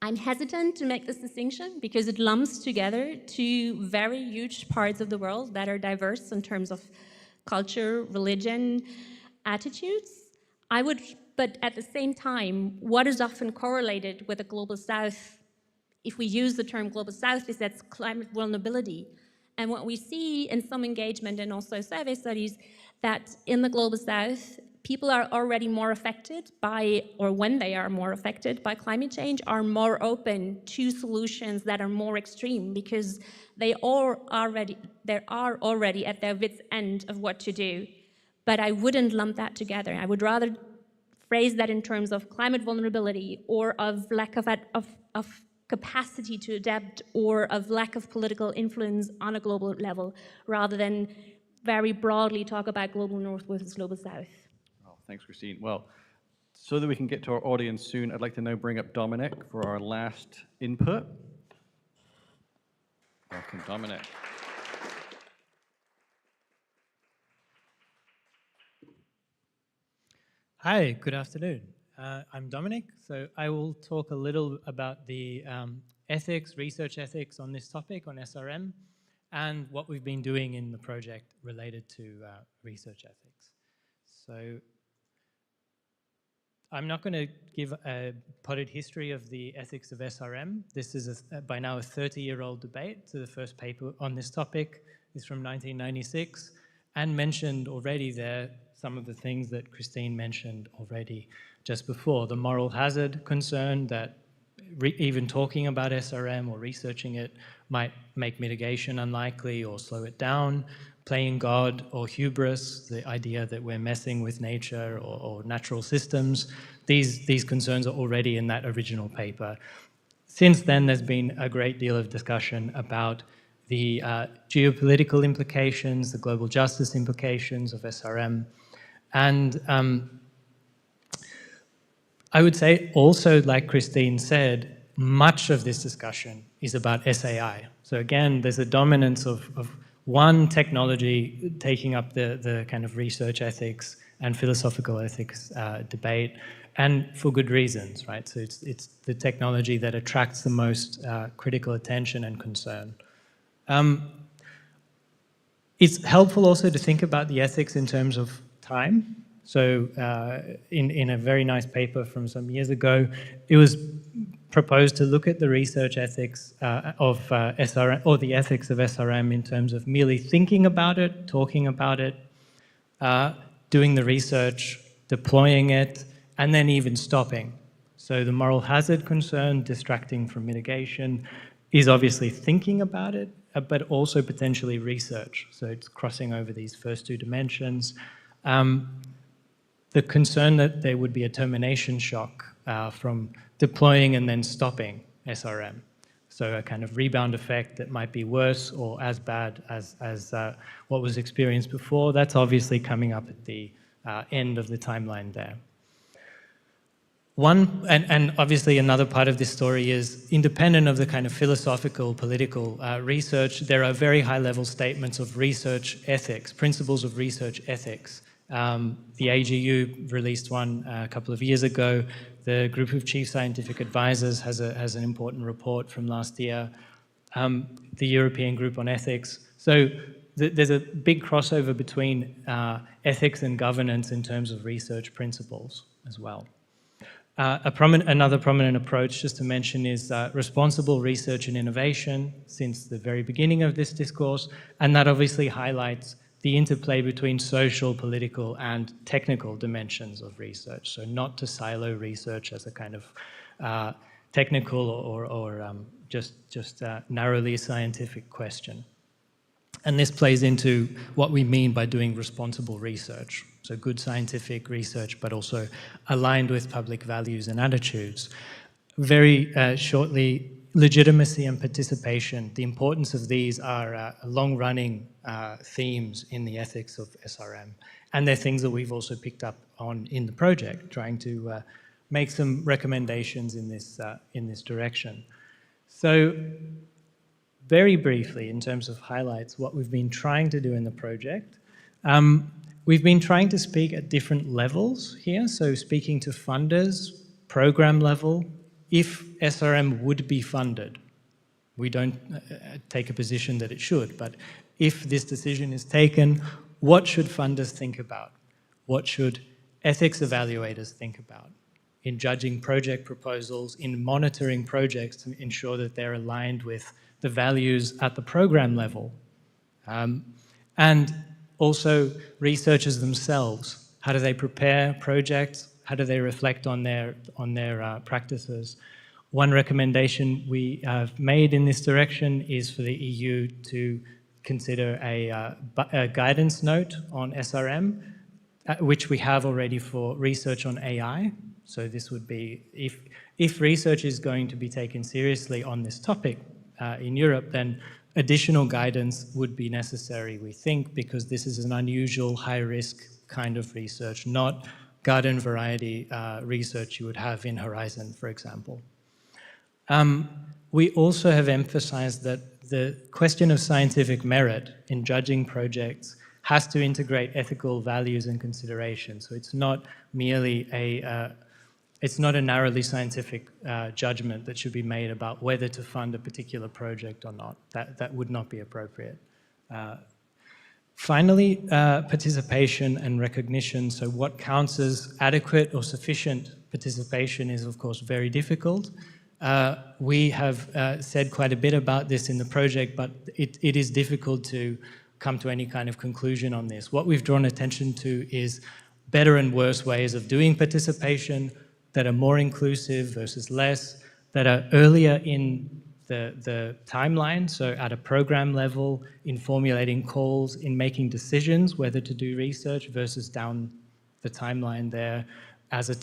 I'm hesitant to make this distinction because it lumps together two very huge parts of the world that are diverse in terms of culture, religion, attitudes. But at the same time, what is often correlated with the global south, if we use the term global south, is that's climate vulnerability. And what we see in some engagement and also survey studies, that in the global south, people are already more affected by, or when they are more affected by climate change, are more open to solutions that are more extreme because they are already at their wits' end of what to do. But I wouldn't lump that together. I would rather phrase that in terms of climate vulnerability or of lack of capacity to adapt or of lack of political influence on a global level, rather than very broadly talk about global north versus global south. Well, thanks, Christine. Well, so that we can get to our audience soon, I'd like to now bring up Dominic for our last input. Welcome, Dominic. Hi, good afternoon. I'm Dominic, so I will talk a little about the research ethics on this topic, on SRM, and what we've been doing in the project related to research ethics. So I'm not going to give a potted history of the ethics of SRM. This is by now a 30-year-old debate. So the first paper on this topic is from 1996 and mentioned already there some of the things that Christine mentioned already just before. The moral hazard concern that even talking about SRM or researching it might make mitigation unlikely or slow it down. Playing God or hubris, the idea that we're messing with nature or natural systems. These concerns are already in that original paper. Since then, there's been a great deal of discussion about the geopolitical implications, the global justice implications of SRM. And I would say also, like Christine said, much of this discussion is about SAI. So again, there's a dominance of one technology taking up the kind of research ethics and philosophical ethics debate, and for good reasons, right? So it's the technology that attracts the most critical attention and concern. It's helpful also to think about the ethics in terms of time. So in a very nice paper from some years ago, it was proposed to look at the research ethics of SRM, or the ethics of SRM in terms of merely thinking about it, talking about it, doing the research, deploying it, and then even stopping. So the moral hazard concern, distracting from mitigation, is obviously thinking about it, but also potentially research. So it's crossing over these first two dimensions. The concern that there would be a termination shock from deploying and then stopping SRM. So a kind of rebound effect that might be worse or as bad as what was experienced before. That's obviously coming up at the end of the timeline there. And obviously another part of this story is independent of the kind of philosophical, political research, there are very high-level statements of research ethics, principles of research ethics. The AGU released one a couple of years ago. The Group of Chief Scientific Advisors has an important report from last year. The European Group on Ethics. So there's a big crossover between ethics and governance in terms of research principles as well. Another prominent approach, just to mention, is responsible research and innovation since the very beginning of this discourse, and that obviously highlights the interplay between social, political, and technical dimensions of research. So not to silo research as a kind of technical or just narrowly scientific question. And this plays into what we mean by doing responsible research. So good scientific research, but also aligned with public values and attitudes. Very shortly, legitimacy and participation. The importance of these are long-running themes in the ethics of SRM. And they're things that we've also picked up on in the project, trying to make some recommendations in this direction. So very briefly, in terms of highlights, what we've been trying to do in the project, we've been trying to speak at different levels here. So speaking to funders, program level, if SRM would be funded. We don't take a position that it should, but if this decision is taken, what should funders think about? What should ethics evaluators think about in judging project proposals, in monitoring projects to ensure that they're aligned with the values at the program level? And also researchers themselves, how do they prepare projects? How do they reflect on their practices? One recommendation we have made in this direction is for the EU to consider a guidance note on SRM, which we have already for research on AI. So this would be, if research is going to be taken seriously on this topic in Europe, then additional guidance would be necessary, we think, because this is an unusual high-risk kind of research, not garden variety research you would have in Horizon, for example. We also have emphasized that the question of scientific merit in judging projects has to integrate ethical values and considerations. So it's not merely it's not a narrowly scientific judgment that should be made about whether to fund a particular project or not. That would not be appropriate. Finally, participation and recognition. So what counts as adequate or sufficient participation is, of course, very difficult. We have said quite a bit about this in the project, but it is difficult to come to any kind of conclusion on this. What we've drawn attention to is better and worse ways of doing participation that are more inclusive versus less, that are earlier in the timeline, so at a program level, in formulating calls, in making decisions whether to do research versus down the timeline there as a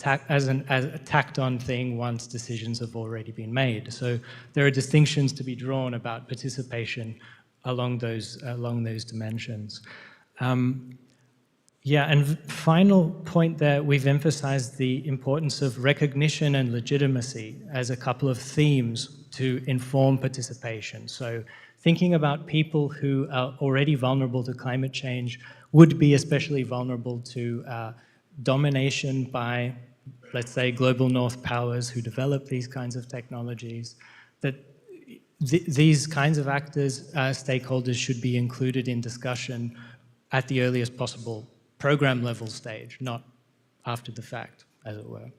tacked-on thing once decisions have already been made. So there are distinctions to be drawn about participation along those dimensions. Yeah, and final point there, we've emphasized the importance of recognition and legitimacy as a couple of themes to inform participation. So thinking about people who are already vulnerable to climate change would be especially vulnerable to domination by, let's say, global north powers who develop these kinds of technologies, that these kinds of actors, stakeholders, should be included in discussion at the earliest possible program level stage, not after the fact, as it were.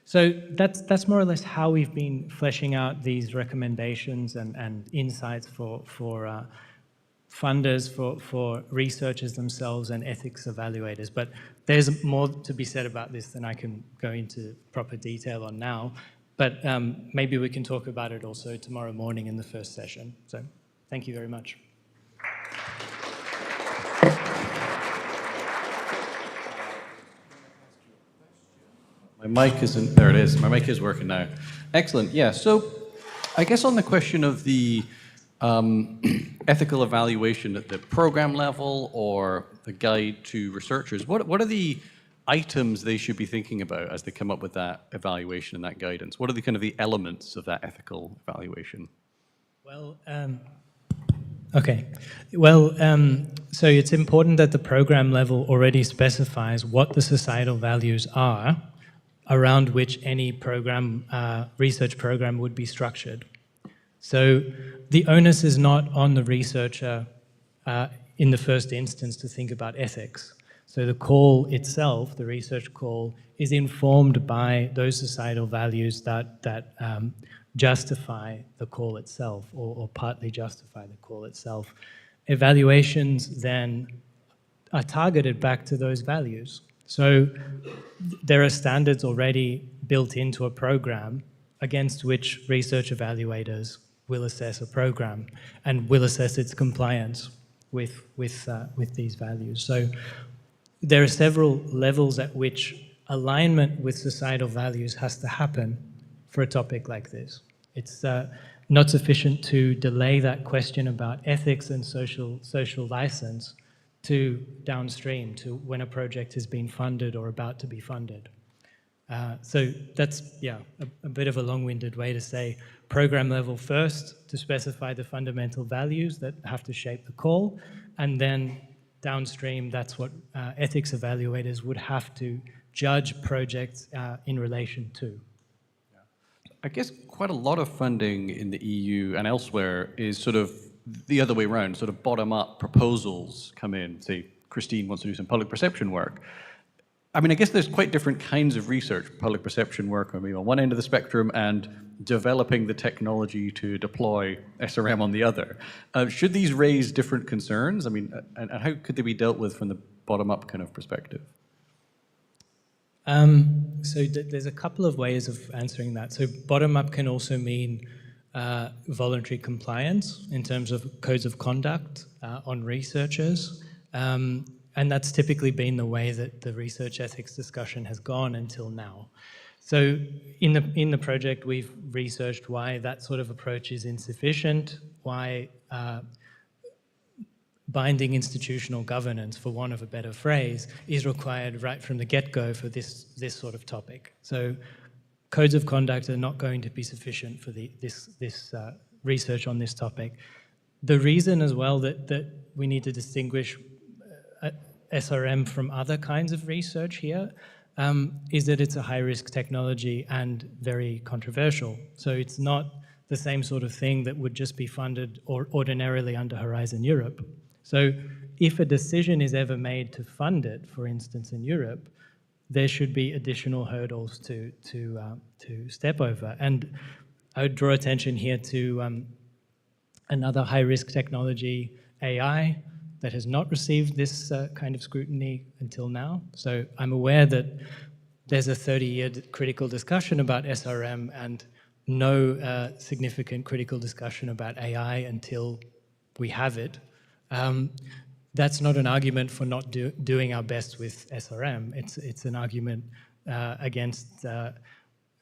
So that's more or less how we've been fleshing out these recommendations and insights for funders, for researchers themselves and ethics evaluators. But there's more to be said about this than I can go into proper detail on now. But maybe we can talk about it also tomorrow morning in the first session. So thank you very much. My mic isn't, there it is. My mic is working now. Excellent, yeah. So I guess on the question of the ethical evaluation at the program level or the guide to researchers, what are the items they should be thinking about as they come up with that evaluation and that guidance? What are the kind of the elements of that ethical evaluation? Well, okay. Well, so it's important that the program level already specifies what the societal values are around which any program, research program would be structured. So the onus is not on the researcher in the first instance to think about ethics. So the call itself, the research call, is informed by those societal values that justify the call itself or partly justify the call itself. Evaluations then are targeted back to those values. So there are standards already built into a program against which research evaluators will assess a program and will assess its compliance with these values. So there are several levels at which alignment with societal values has to happen for a topic like this. It's not sufficient to delay that question about ethics and social license to downstream, to when a project has been funded or about to be funded. So that's, yeah, a bit of a long-winded way to say program level first to specify the fundamental values that have to shape the call, and then downstream, that's what ethics evaluators would have to judge projects in relation to. I guess quite a lot of funding in the EU and elsewhere is sort of the other way around, sort of bottom-up proposals come in. Say, Christine wants to do some public perception work. I mean, I guess there's quite different kinds of research, public perception work, I mean, on one end of the spectrum and developing the technology to deploy SRM on the other. Should these raise different concerns? I mean, and how could they be dealt with from the bottom-up kind of perspective? So there's a couple of ways of answering that. So bottom-up can also mean voluntary compliance in terms of codes of conduct on researchers. And that's typically been the way that the research ethics discussion has gone until now. So in the project, we've researched why that sort of approach is insufficient, why binding institutional governance, for want of a better phrase, is required right from the get-go for this sort of topic. So codes of conduct are not going to be sufficient for this research on this topic. The reason as well that we need to distinguish SRM from other kinds of research here is that it's a high-risk technology and very controversial. So it's not the same sort of thing that would just be funded or ordinarily under Horizon Europe. So if a decision is ever made to fund it, for instance, in Europe, there should be additional hurdles to step over. And I would draw attention here to another high-risk technology, AI, that has not received this kind of scrutiny until now. So I'm aware that there's a 30-year critical discussion about SRM and no significant critical discussion about AI until we have it. That's not an argument for not doing our best with SRM. It's an argument against,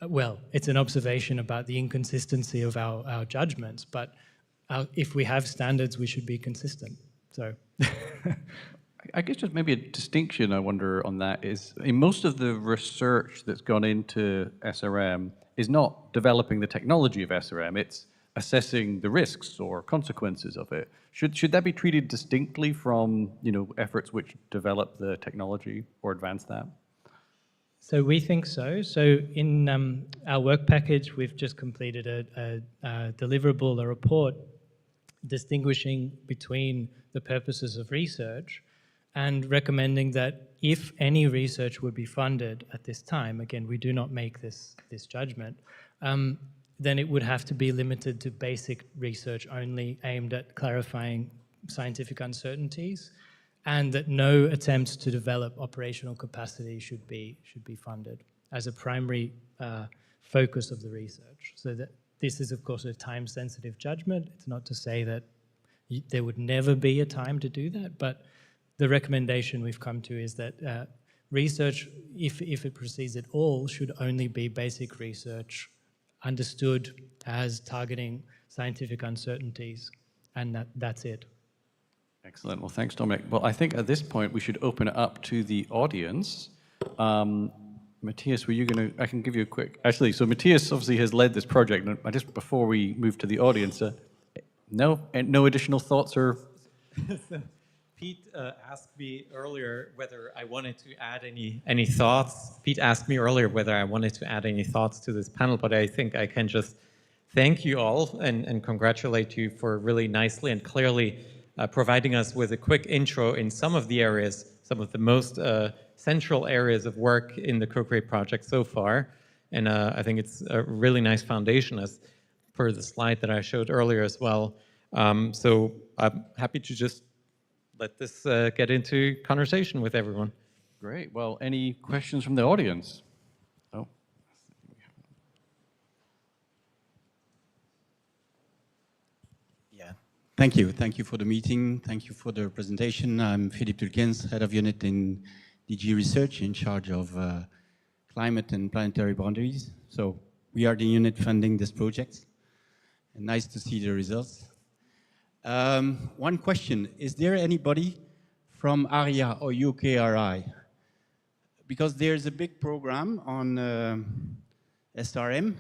well, it's an observation about the inconsistency of our judgments, but if we have standards, we should be consistent. So, I guess just maybe a distinction I wonder on that is, in most of the research that's gone into SRM is not developing the technology of SRM, it's assessing the risks or consequences of it. Should that be treated distinctly from, you know, efforts which develop the technology or advance that? So we think so. So in our work package, we've just completed a deliverable, a report distinguishing between the purposes of research and recommending that if any research would be funded at this time, again, we do not make this judgment, then it would have to be limited to basic research only aimed at clarifying scientific uncertainties, and that no attempts to develop operational capacity should be funded. as a primary focus of the research. So that this is, of course, a time-sensitive judgment. It's not to say that there would never be a time to do that, but the recommendation we've come to is that research, if it proceeds at all, should only be basic research understood as targeting scientific uncertainties, and that's it. Excellent. Well, thanks, Dominic. Well, I think at this point we should open it up to the audience. Matthias, were you going to, I can give you a quick, actually, so Matthias obviously has led this project, and just before we move to the audience, no additional thoughts or? Pete asked me earlier whether I wanted to add any thoughts. Pete asked me earlier whether I wanted to add any thoughts to this panel, but I think I can just thank you all and congratulate you for really nicely and clearly providing us with a quick intro in some of the areas, some of the most central areas of work in the Co-Create project so far. And I think it's a really nice foundation as per the slide that I showed earlier as well. So I'm happy to just let this get into conversation with everyone. Great. Well, any questions from the audience? Oh. Yeah. Thank you. Thank you for the meeting. Thank you for the presentation. I'm Philippe Tulkens, head of unit in DG Research, in charge of climate and planetary boundaries. So we are the unit funding this project. And nice to see the results. One question, is there anybody from ARIA or UKRI? Because there's a big program on SRM,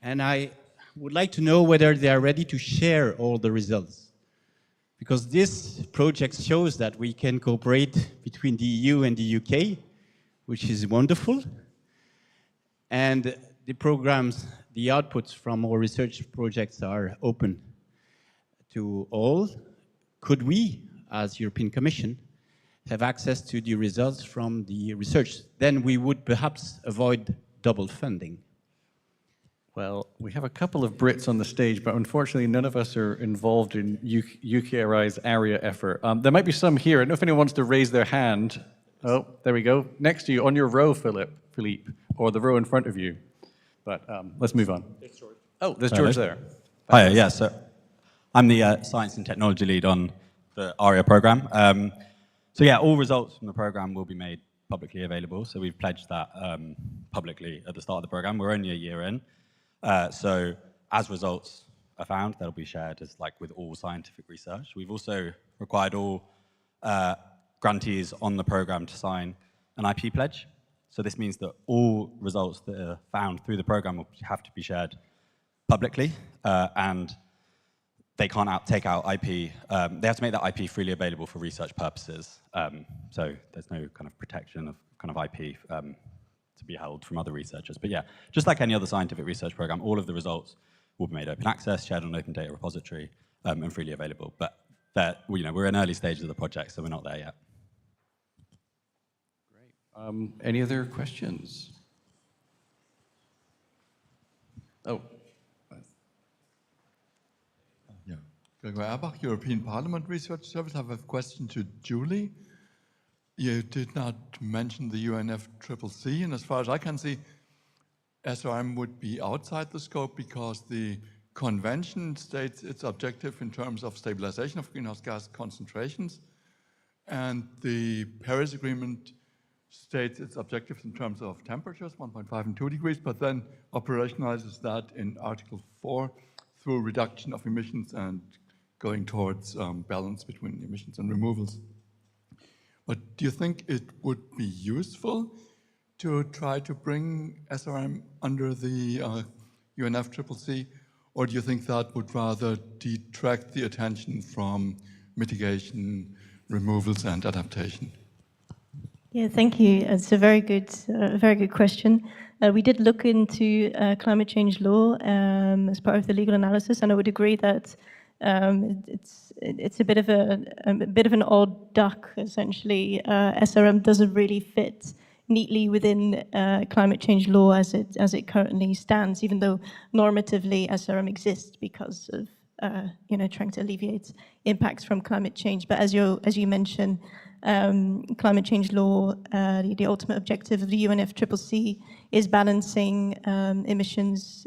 and I would like to know whether they are ready to share all the results. Because this project shows that we can cooperate between the EU and the UK, which is wonderful. And the programs, the outputs from our research projects are open to all. Could we, as European Commission, have access to the results from the research? Then we would perhaps avoid double funding. Well, we have a couple of Brits on the stage, but unfortunately none of us are involved in UKRI's ARIA effort. There might be some here. I don't know if anyone wants to raise their hand. Oh, there we go. Next to you, on your row, Philippe, or the row in front of you. But let's move on. There's George. Oh, there's George there. Hi, yeah, so I'm the Science and Technology Lead on the ARIA program. So yeah, all results from the program will be made publicly available. So we've pledged that publicly at the start of the program. We're only a year in. So as results are found, they'll be shared as like with all scientific research. We've also required all grantees on the program to sign an IP pledge. So this means that all results that are found through the program will have to be shared publicly, and they can't take out IP. They have to make that IP freely available for research purposes. So there's no kind of protection of kind of IP to be held from other researchers. But yeah, just like any other scientific research program, all of the results will be made open access, shared on an open data repository, and freely available. But we're in early stages of the project, so we're not there yet. Great. Any other questions? Oh. Gregor Erbach, European Parliament Research Service. I have a question to Julie. You did not mention the UNFCCC, and as far as I can see, SRM would be outside the scope because the convention states its objective in terms of stabilization of greenhouse gas concentrations, and the Paris Agreement states its objectives in terms of temperatures, 1.5 and 2 degrees, but then operationalizes that in Article 4 through reduction of emissions and going towards balance between emissions and removals. But do you think it would be useful to try to bring SRM under the UNFCCC, or do you think that would rather detract the attention from mitigation, removals, and adaptation? Yeah, thank you. It's a very good question. We did look into climate change law as part of the legal analysis, and I would agree that it's a bit of an odd duck. Essentially, SRM doesn't really fit neatly within climate change law as it currently stands, even though normatively SRM exists because of trying to alleviate impacts from climate change. But as you mentioned, climate change law, the ultimate objective of the UNFCCC is balancing emissions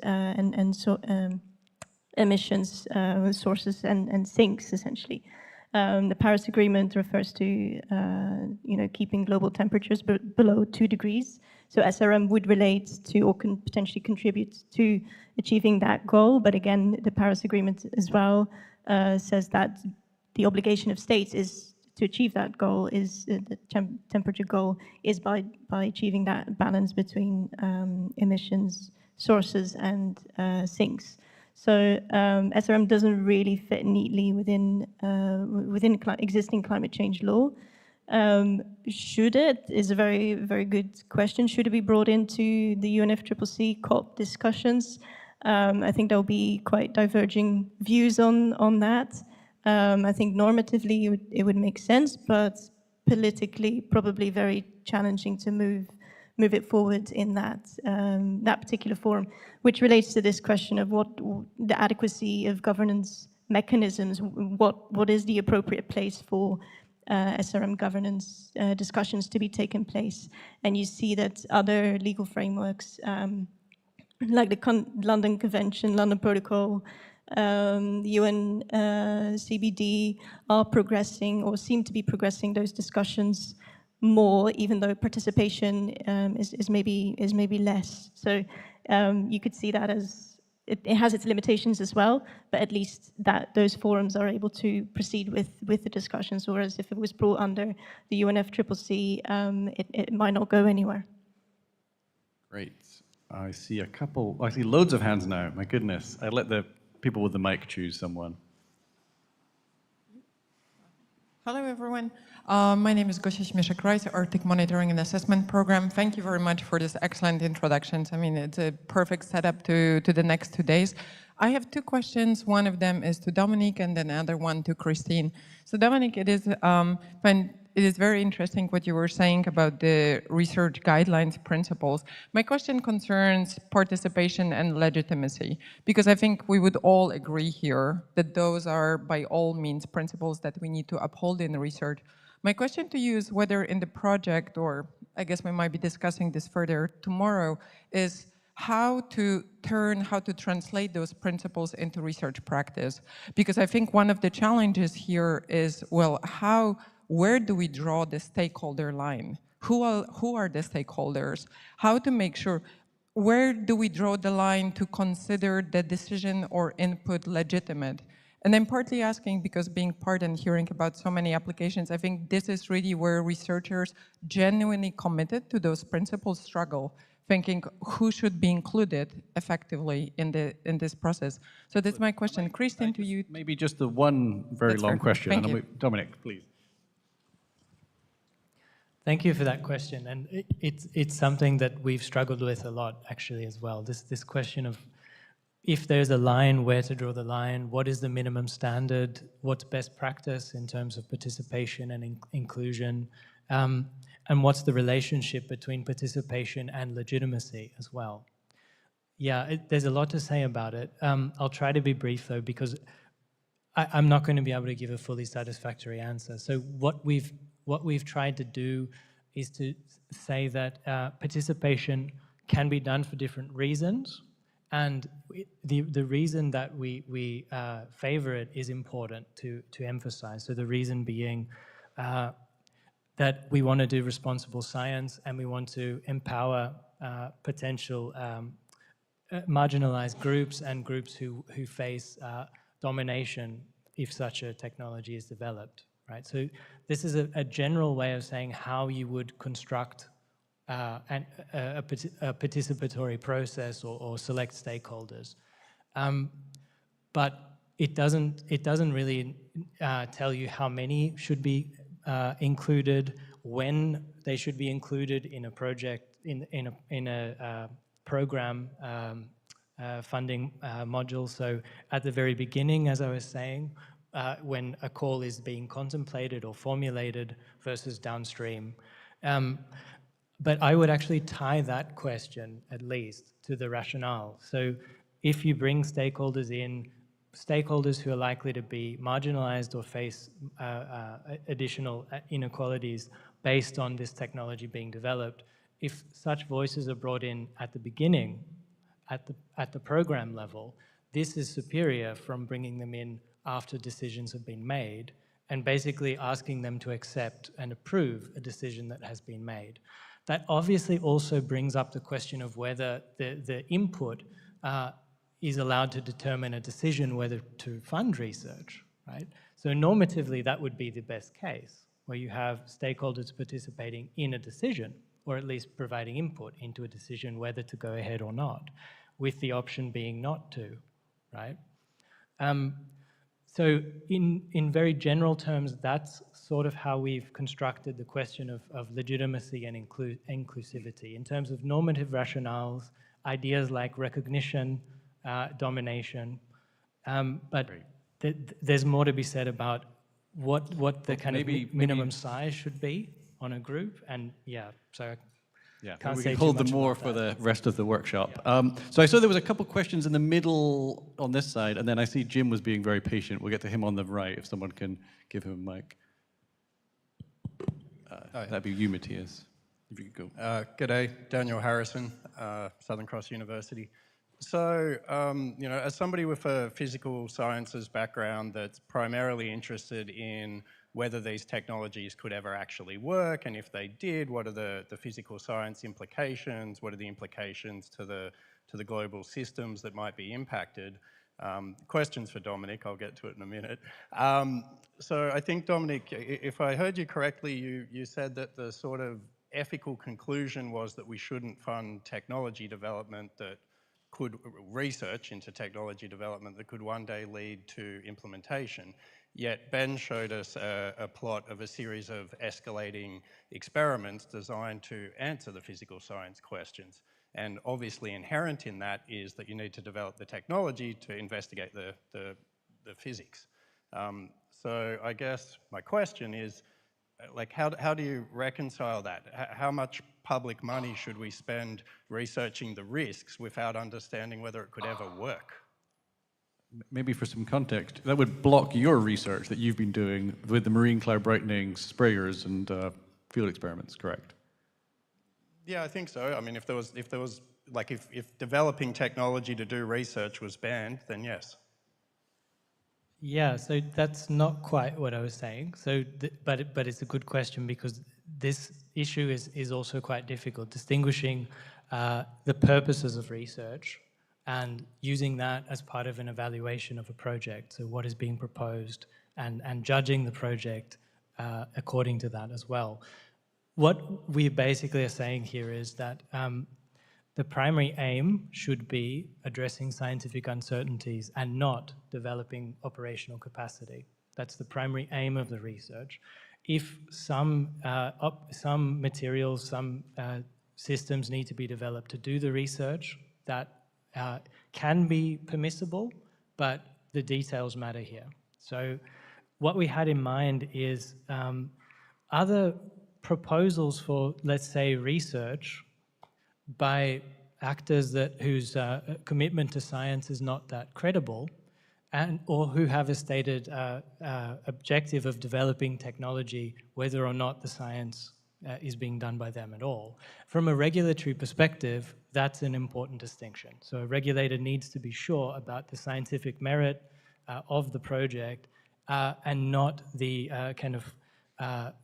emissions sources and sinks, essentially. The Paris Agreement refers to keeping global temperatures below 2 degrees. So SRM would relate to or can potentially contribute to achieving that goal. But again, the Paris Agreement as well says that the obligation of states is to achieve that goal, is the temperature goal, is by achieving that balance between emissions sources and sinks. So SRM doesn't really fit neatly within existing climate change law. Should it, is a very, very good question. Should it be brought into the UNFCCC COP discussions? I think there'll be quite diverging views on that. I think normatively it would make sense, but politically probably very challenging to move it forward in that particular forum, which relates to this question of what the adequacy of governance mechanisms, what is the appropriate place for SRM governance discussions to be taken place. And you see that other legal frameworks, like the London Convention, London Protocol, the UN CBD are progressing or seem to be progressing those discussions more, even though participation is maybe less. So you could see that as it has its limitations as well, but at least that those forums are able to proceed with the discussions, whereas if it was brought under the UNFCCC, it might not go anywhere. Great. I see loads of hands now. My goodness. I let the people with the mic choose someone. Hello, everyone. My name is Gosia Śmieszek-Rice, Arctic Monitoring and Assessment Program. Thank you very much for this excellent introductions. I mean, it's a perfect setup to the next 2 days. I have 2 questions. One of them is to Dominique and then another one to Christine. So Dominique, it is very interesting what you were saying about the research guidelines principles. My question concerns participation and legitimacy, because I think we would all agree here that those are by all means principles that we need to uphold in research. My question to you is whether in the project, or I guess we might be discussing this further tomorrow, is how to translate those principles into research practice. Because I think one of the challenges here is, well, where do we draw the stakeholder line? Who are the stakeholders? How to make sure, where do we draw the line to consider the decision or input legitimate? And I'm partly asking because being part and hearing about so many applications, I think this is really where researchers genuinely committed to those principles struggle, thinking who should be included effectively in this process. So that's my question. Christine, to you. Maybe just the one very long question. Thank you. Dominic, please. Thank you for that question, and it's something that we've struggled with a lot actually as well. This question of if there's a line, where to draw the line, what is the minimum standard, what's best practice in terms of participation and inclusion, and what's the relationship between participation and legitimacy as well. Yeah, there's a lot to say about it. I'll try to be brief though, because I'm not going to be able to give a fully satisfactory answer. So what we've tried to do is to say that participation can be done for different reasons, and the reason that we favor it is important to emphasize. So the reason being that we want to do responsible science and we want to empower potential marginalized groups and groups who face domination if such a technology is developed. Right, so this is a general way of saying how you would construct a participatory process or select stakeholders, but it doesn't really tell you how many should be included, when they should be included in a project, in a program funding module. So at the very beginning, as I was saying, when a call is being contemplated or formulated versus downstream. But I would actually tie that question, at least, to the rationale. So if you bring stakeholders in, stakeholders who are likely to be marginalized or face additional inequalities based on this technology being developed. If such voices are brought in at the beginning, at the program level, this is superior from bringing them in after decisions have been made and basically asking them to accept and approve a decision that has been made. That obviously also brings up the question of whether the input is allowed to determine a decision whether to fund research, right? So normatively, that would be the best case, where you have stakeholders participating in a decision, or at least providing input into a decision whether to go ahead or not, with the option being not to, right? So in very general terms, that's sort of how we've constructed the question of legitimacy and inclusivity. In terms of normative rationales, ideas like recognition, domination, but there's more to be said about what the kind of minimum size should be on a group, and yeah, so yeah, can't we say can too hold them much more about for that. the rest of the workshop. So I saw there was a couple questions in the middle on this side, and then I see Jim was being very patient. We'll get to him on the right if someone can give him a mic. That'd be you, Matthias, if you could go. G'day, Daniel Harrison, Southern Cross University. So, you know, as somebody with a physical sciences background that's primarily interested in whether these technologies could ever actually work, and if they did, what are the physical science implications, what are the implications to the global systems that might be impacted. Questions for Dominic, I'll get to it in a minute. So I think, Dominic, if I heard you correctly, you said that the sort of ethical conclusion was that we shouldn't fund technology development that could research into technology development that could one day lead to implementation. Yet Ben showed us a plot of a series of escalating experiments designed to answer the physical science questions. And obviously inherent in that is that you need to develop the technology to investigate the physics. So I guess my question is, like, how do you reconcile that? How much public money should we spend researching the risks without understanding whether it could ever work? Maybe for some context, that would block your research that you've been doing with the marine cloud brightening sprayers and field experiments, correct? Yeah, I think so. I mean, if there was like if developing technology to do research was banned, then yes. Yeah, so that's not quite what I was saying. So, but it's a good question because this issue is also quite difficult, distinguishing the purposes of research and using that as part of an evaluation of a project. So what is being proposed and judging the project according to that as well. What we basically are saying here is that the primary aim should be addressing scientific uncertainties and not developing operational capacity. That's the primary aim of the research. If some materials, some systems need to be developed to do the research, that can be permissible, but the details matter here. So what we had in mind is other proposals for, let's say, research by actors whose commitment to science is not that credible, or who have a stated objective of developing technology, whether or not the science is being done by them at all. From a regulatory perspective, that's an important distinction. So a regulator needs to be sure about the scientific merit of the project and not the kind of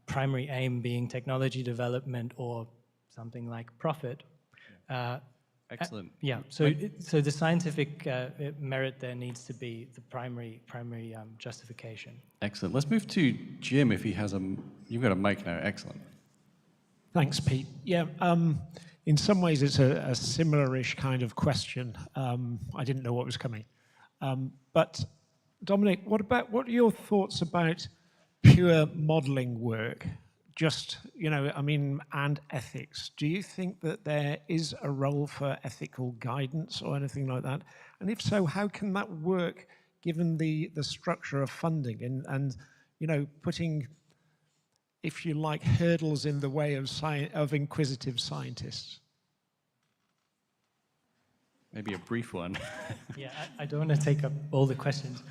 primary aim being technology development or something like profit. Excellent. Yeah, so the scientific merit there needs to be the primary justification. Excellent. Let's move to Jim if he has you've got a mic now, excellent. Thanks, Pete. Yeah, in some ways it's a similar-ish kind of question. I didn't know what was coming. But Dominic, what are your thoughts about pure modeling work? Just, you know, I mean, and ethics. Do you think that there is a role for ethical guidance or anything like that? And if so, how can that work given the structure of funding and you know, putting, if you like, hurdles in the way of inquisitive scientists? Maybe a brief one. Yeah, I don't want to take up all the questions.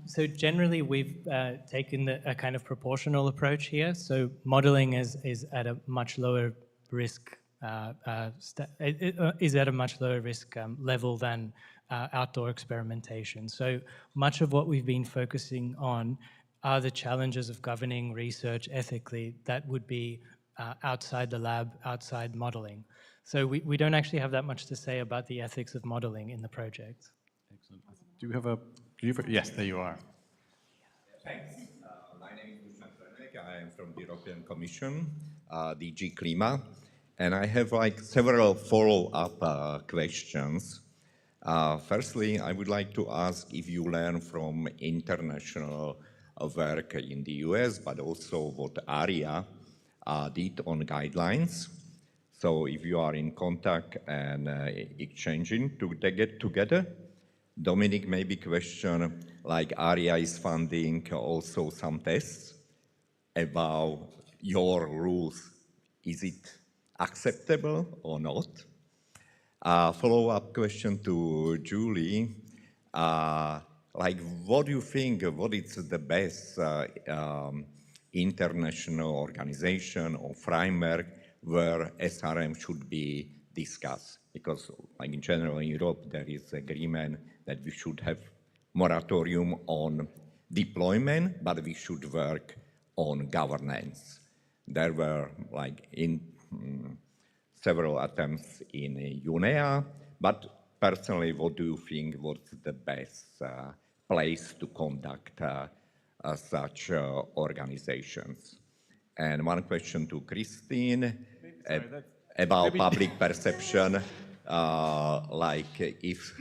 So generally, we've taken a kind of proportional approach here. So modeling is at a much lower risk is at a much lower risk level than outdoor experimentation. So much of what we've been focusing on are the challenges of governing research ethically that would be outside the lab, outside modeling. So we don't actually have that much to say about the ethics of modeling in the project. Excellent. Do you have a, yes, there you are. Thanks. My name is Lucian. I am from the European Commission, DG Klima, and I have like several follow-up questions. Firstly, I would like to ask if you learn from international work in the US, but also what ARIA did on guidelines. So if you are in contact and exchanging to get together, Dominic, maybe question, like ARIA is funding also some tests about your rules. Is it acceptable or not? Follow-up question to Julie, like what do you think, what is the best international organization or framework where SRM should be discussed? Because like in general in Europe, there is agreement that we should have moratorium on deployment, but we should work on governance. There were like in several attempts in UNEA, but personally, what do you think was the best place to conduct such organizations? And one question to Christine about public perception, like if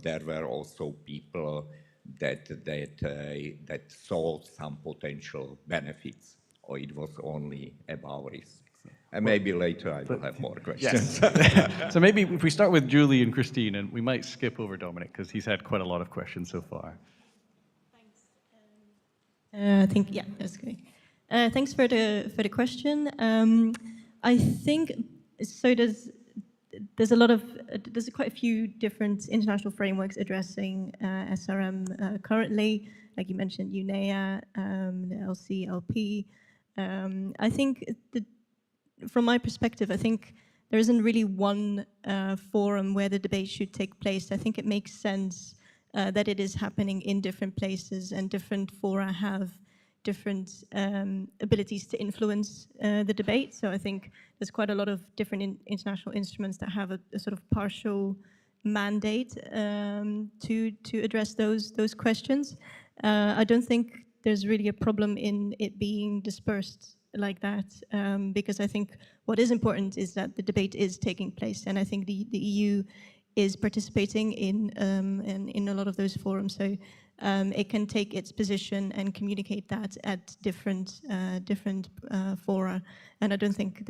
there were also people that saw some potential benefits, or it was only about risk. And maybe later I will have more questions. Yes. So maybe if we start with Julie and Christine, and we might skip over Dominic, because he's had quite a lot of questions so far. Thanks. I think, yeah, that's great. Thanks for the question. I think, so there's quite a few different international frameworks addressing SRM currently, like you mentioned, UNEA, the LCLP. I think from my perspective, I think there isn't really one forum where the debate should take place. I think it makes sense that it is happening in different places, and different fora have different abilities to influence the debate. So I think there's quite a lot of different international instruments that have a sort of partial mandate to address those questions. I don't think there's really a problem in it being dispersed like that, because I think what is important is that the debate is taking place, and I think the EU is participating in a lot of those forums. So it can take its position and communicate that at different fora, and I don't think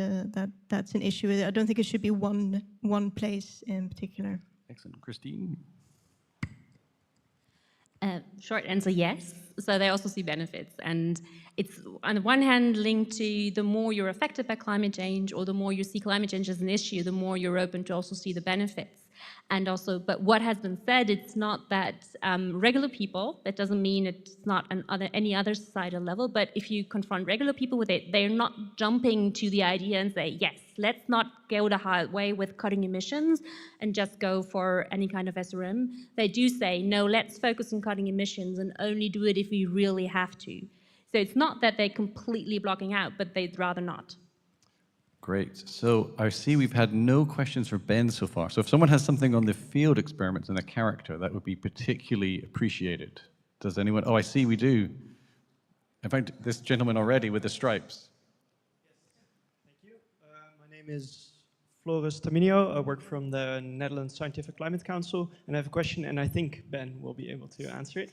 that's an issue. I don't think it should be one place in particular. Excellent. Christine? Short answer, yes. So they also see benefits. And it's on the one hand linked to the more you're affected by climate change, or the more you see climate change as an issue, the more you're open to also see the benefits. And also, but what has been said, it's not that regular people, that doesn't mean it's not any other societal level, but if you confront regular people with it, they're not jumping to the idea and say, yes, let's not go the hard way with cutting emissions and just go for any kind of SRM. They do say, no, let's focus on cutting emissions and only do it if we really have to. So it's not that they're completely blocking out, but they'd rather not. Great. So I see we've had no questions for Ben so far. So if someone has something on the field experiments and the character, that would be particularly appreciated. Does anyone? Oh, I see we do. In fact, this gentleman already with the stripes. Thank you. My name is Floris Taminio. I work from the Netherlands Scientific Climate Council, and I have a question, and I think Ben will be able to answer it.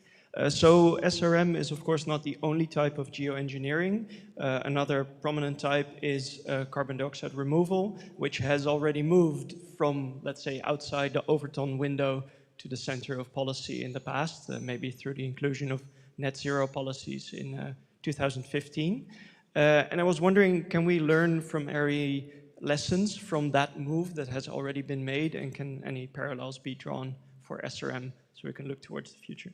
So SRM is, of course, not the only type of geoengineering. Another prominent type is carbon dioxide removal, which has already moved from, let's say, outside the Overton window to the center of policy in the past, maybe through the inclusion of net zero policies in 2015. And I was wondering, can we learn from ARI lessons from that move that has already been made, and can any parallels be drawn for SRM so we can look towards the future?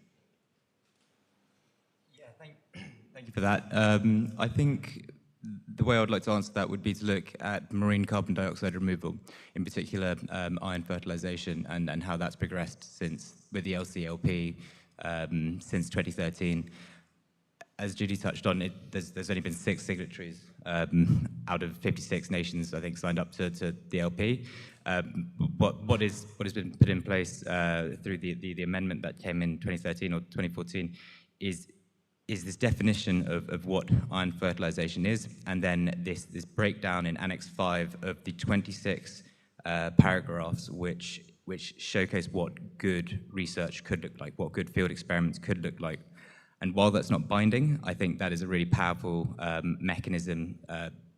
Yeah, thank you for that. I think the way I'd like to answer that would be to look at marine carbon dioxide removal, in particular iron fertilization, and how that's progressed since with the LCLP since 2013. As Judy touched on, there's only been 6 signatories out of 56 nations, I think, signed up to the LP. What has been put in place through the amendment that came in 2013 or 2014 is this definition of what iron fertilization is, and then this breakdown in Annex 5 of the 26 paragraphs which showcase what good research could look like, what good field experiments could look like. And while that's not binding, I think that is a really powerful mechanism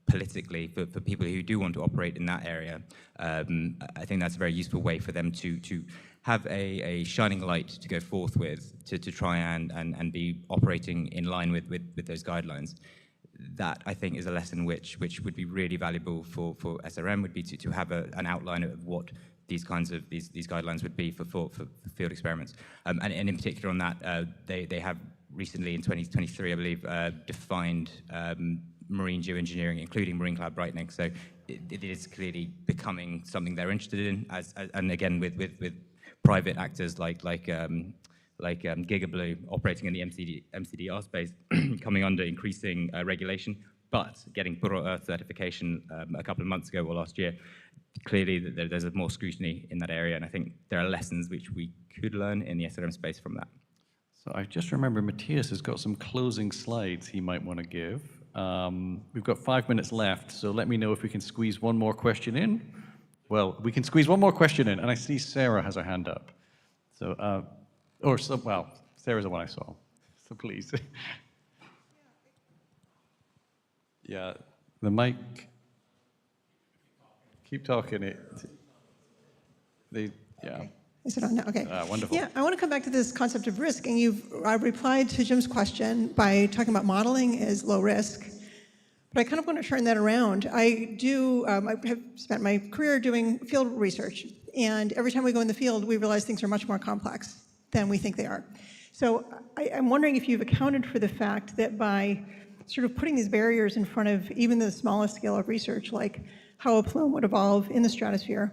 politically for people who do want to operate in that area. I think that's a very useful way for them to have a shining light to go forth with, to try and be operating in line with those guidelines. That, I think, is a lesson which would be really valuable for SRM, would be to have an outline of what these kinds of these guidelines would be for field experiments. And in particular on that, they have recently in 2023, I believe, defined marine geoengineering, including marine cloud brightening. So it is clearly becoming something they're interested in, and again with private actors like Gigablue operating in the MCDR space, coming under increasing regulation, but getting Puro Earth certification a couple of months ago or last year. Clearly, there's more scrutiny in that area, and I think there are lessons which we could learn in the SRM space from that. So I just remember Matthias has got some closing slides he might want to give. We've got 5 minutes left, so let me know if we can squeeze one more question in. Well, we can squeeze one more question in, and I see Sarah has her hand up. So, well, Sarah's the one I saw, so please. Yeah, the mic. Keep talking. Yeah. Is it on now? Okay. Wonderful. Yeah, I want to come back to this concept of risk, and you've replied to Jim's question by talking about modeling as low risk. But I kind of want to turn that around. I have spent my career doing field research, and every time we go in the field, we realize things are much more complex than we think they are. So I'm wondering if you've accounted for the fact that by sort of putting these barriers in front of even the smallest scale of research, like how a plume would evolve in the stratosphere,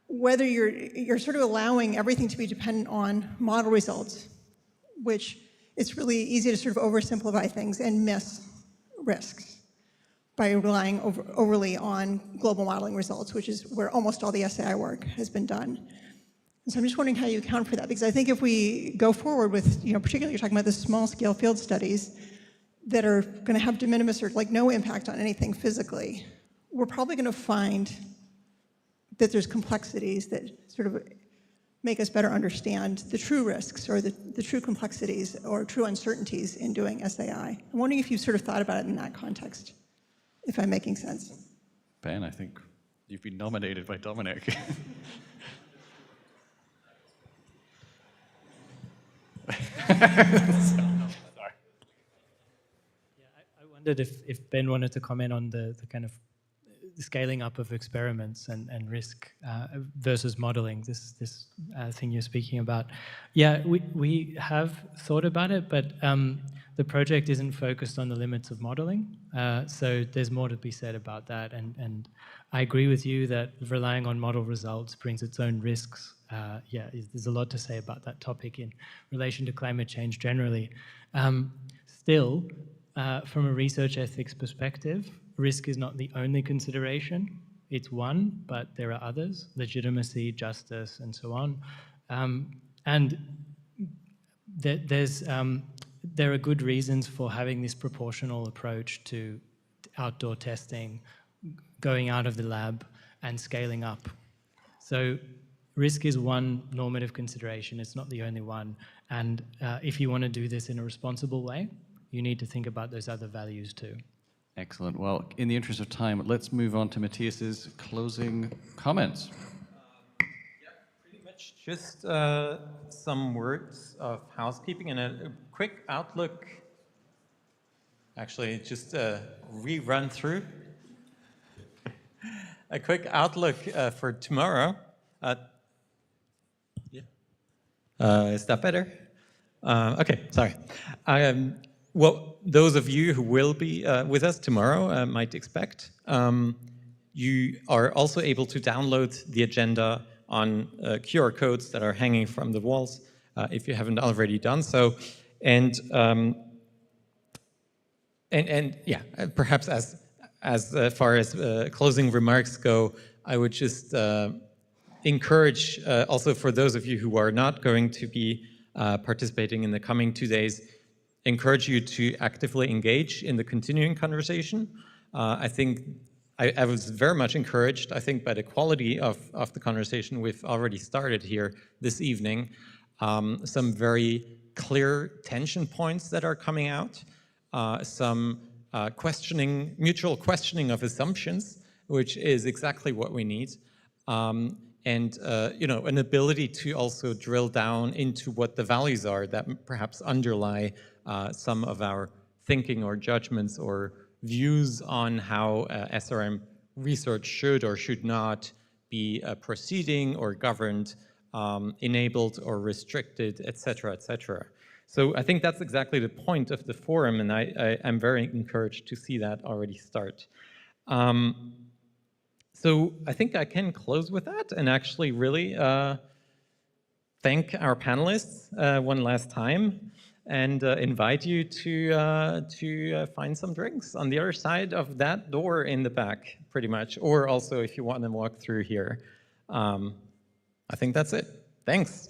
whether you're sort of allowing everything to be dependent on model results, which it's really easy to sort of oversimplify things and miss risks by relying overly on global modeling results, which is where almost all the SAI work has been done. And so I'm just wondering how you account for that, because I think if we go forward with, particularly you're talking about the small scale field studies that are going to have de minimis or like no impact on anything physically, we're probably going to find that there's complexities that sort of make us better understand the true risks or the true complexities or true uncertainties in doing SAI. I'm wondering if you've sort of thought about it in that context, if I'm making sense. Ben, I think you've been nominated by Dominic. Sorry. Yeah, I wondered if Ben wanted to comment on the kind of scaling up of experiments and risk versus modeling, this thing you're speaking about. Yeah, we have thought about it, but the project isn't focused on the limits of modeling. So there's more to be said about that. And I agree with you that relying on model results brings its own risks. Yeah, there's a lot to say about that topic in relation to climate change generally. Still, from a research ethics perspective, risk is not the only consideration. It's one, but there are others: legitimacy, justice, and so on. And there are good reasons for having this proportional approach to outdoor testing, going out of the lab, and scaling up. So risk is one normative consideration. It's not the only one. And if you want to do this in a responsible way, you need to think about those other values too. Excellent. Well, in the interest of time, let's move on to Matthias's closing comments. Yeah, pretty much just some words of housekeeping and a quick outlook. Actually, just a rerun through. a quick outlook for tomorrow. Is that better? Okay, sorry. What those of you who will be with us tomorrow might expect, you are also able to download the agenda on QR codes that are hanging from the walls, if you haven't already done so. And yeah, perhaps as far as closing remarks go, I would just encourage also for those of you who are not going to be participating in the coming 2 days, encourage you to actively engage in the continuing conversation. I think I was very much encouraged, I think, by the quality of the conversation we've already started here this evening. Some very clear tension points that are coming out, some mutual questioning of assumptions, which is exactly what we need. And you know, an ability to also drill down into what the values are that perhaps underlie some of our thinking or judgments or views on how SRM research should or should not be proceeding or governed, enabled or restricted, et cetera, et cetera. So I think that's exactly the point of the forum, and I'm very encouraged to see that already start. So I think I can close with that and actually really thank our panelists one last time and invite you to find some drinks on the other side of that door in the back, pretty much, or also if you want to walk through here. I think that's it. Thanks.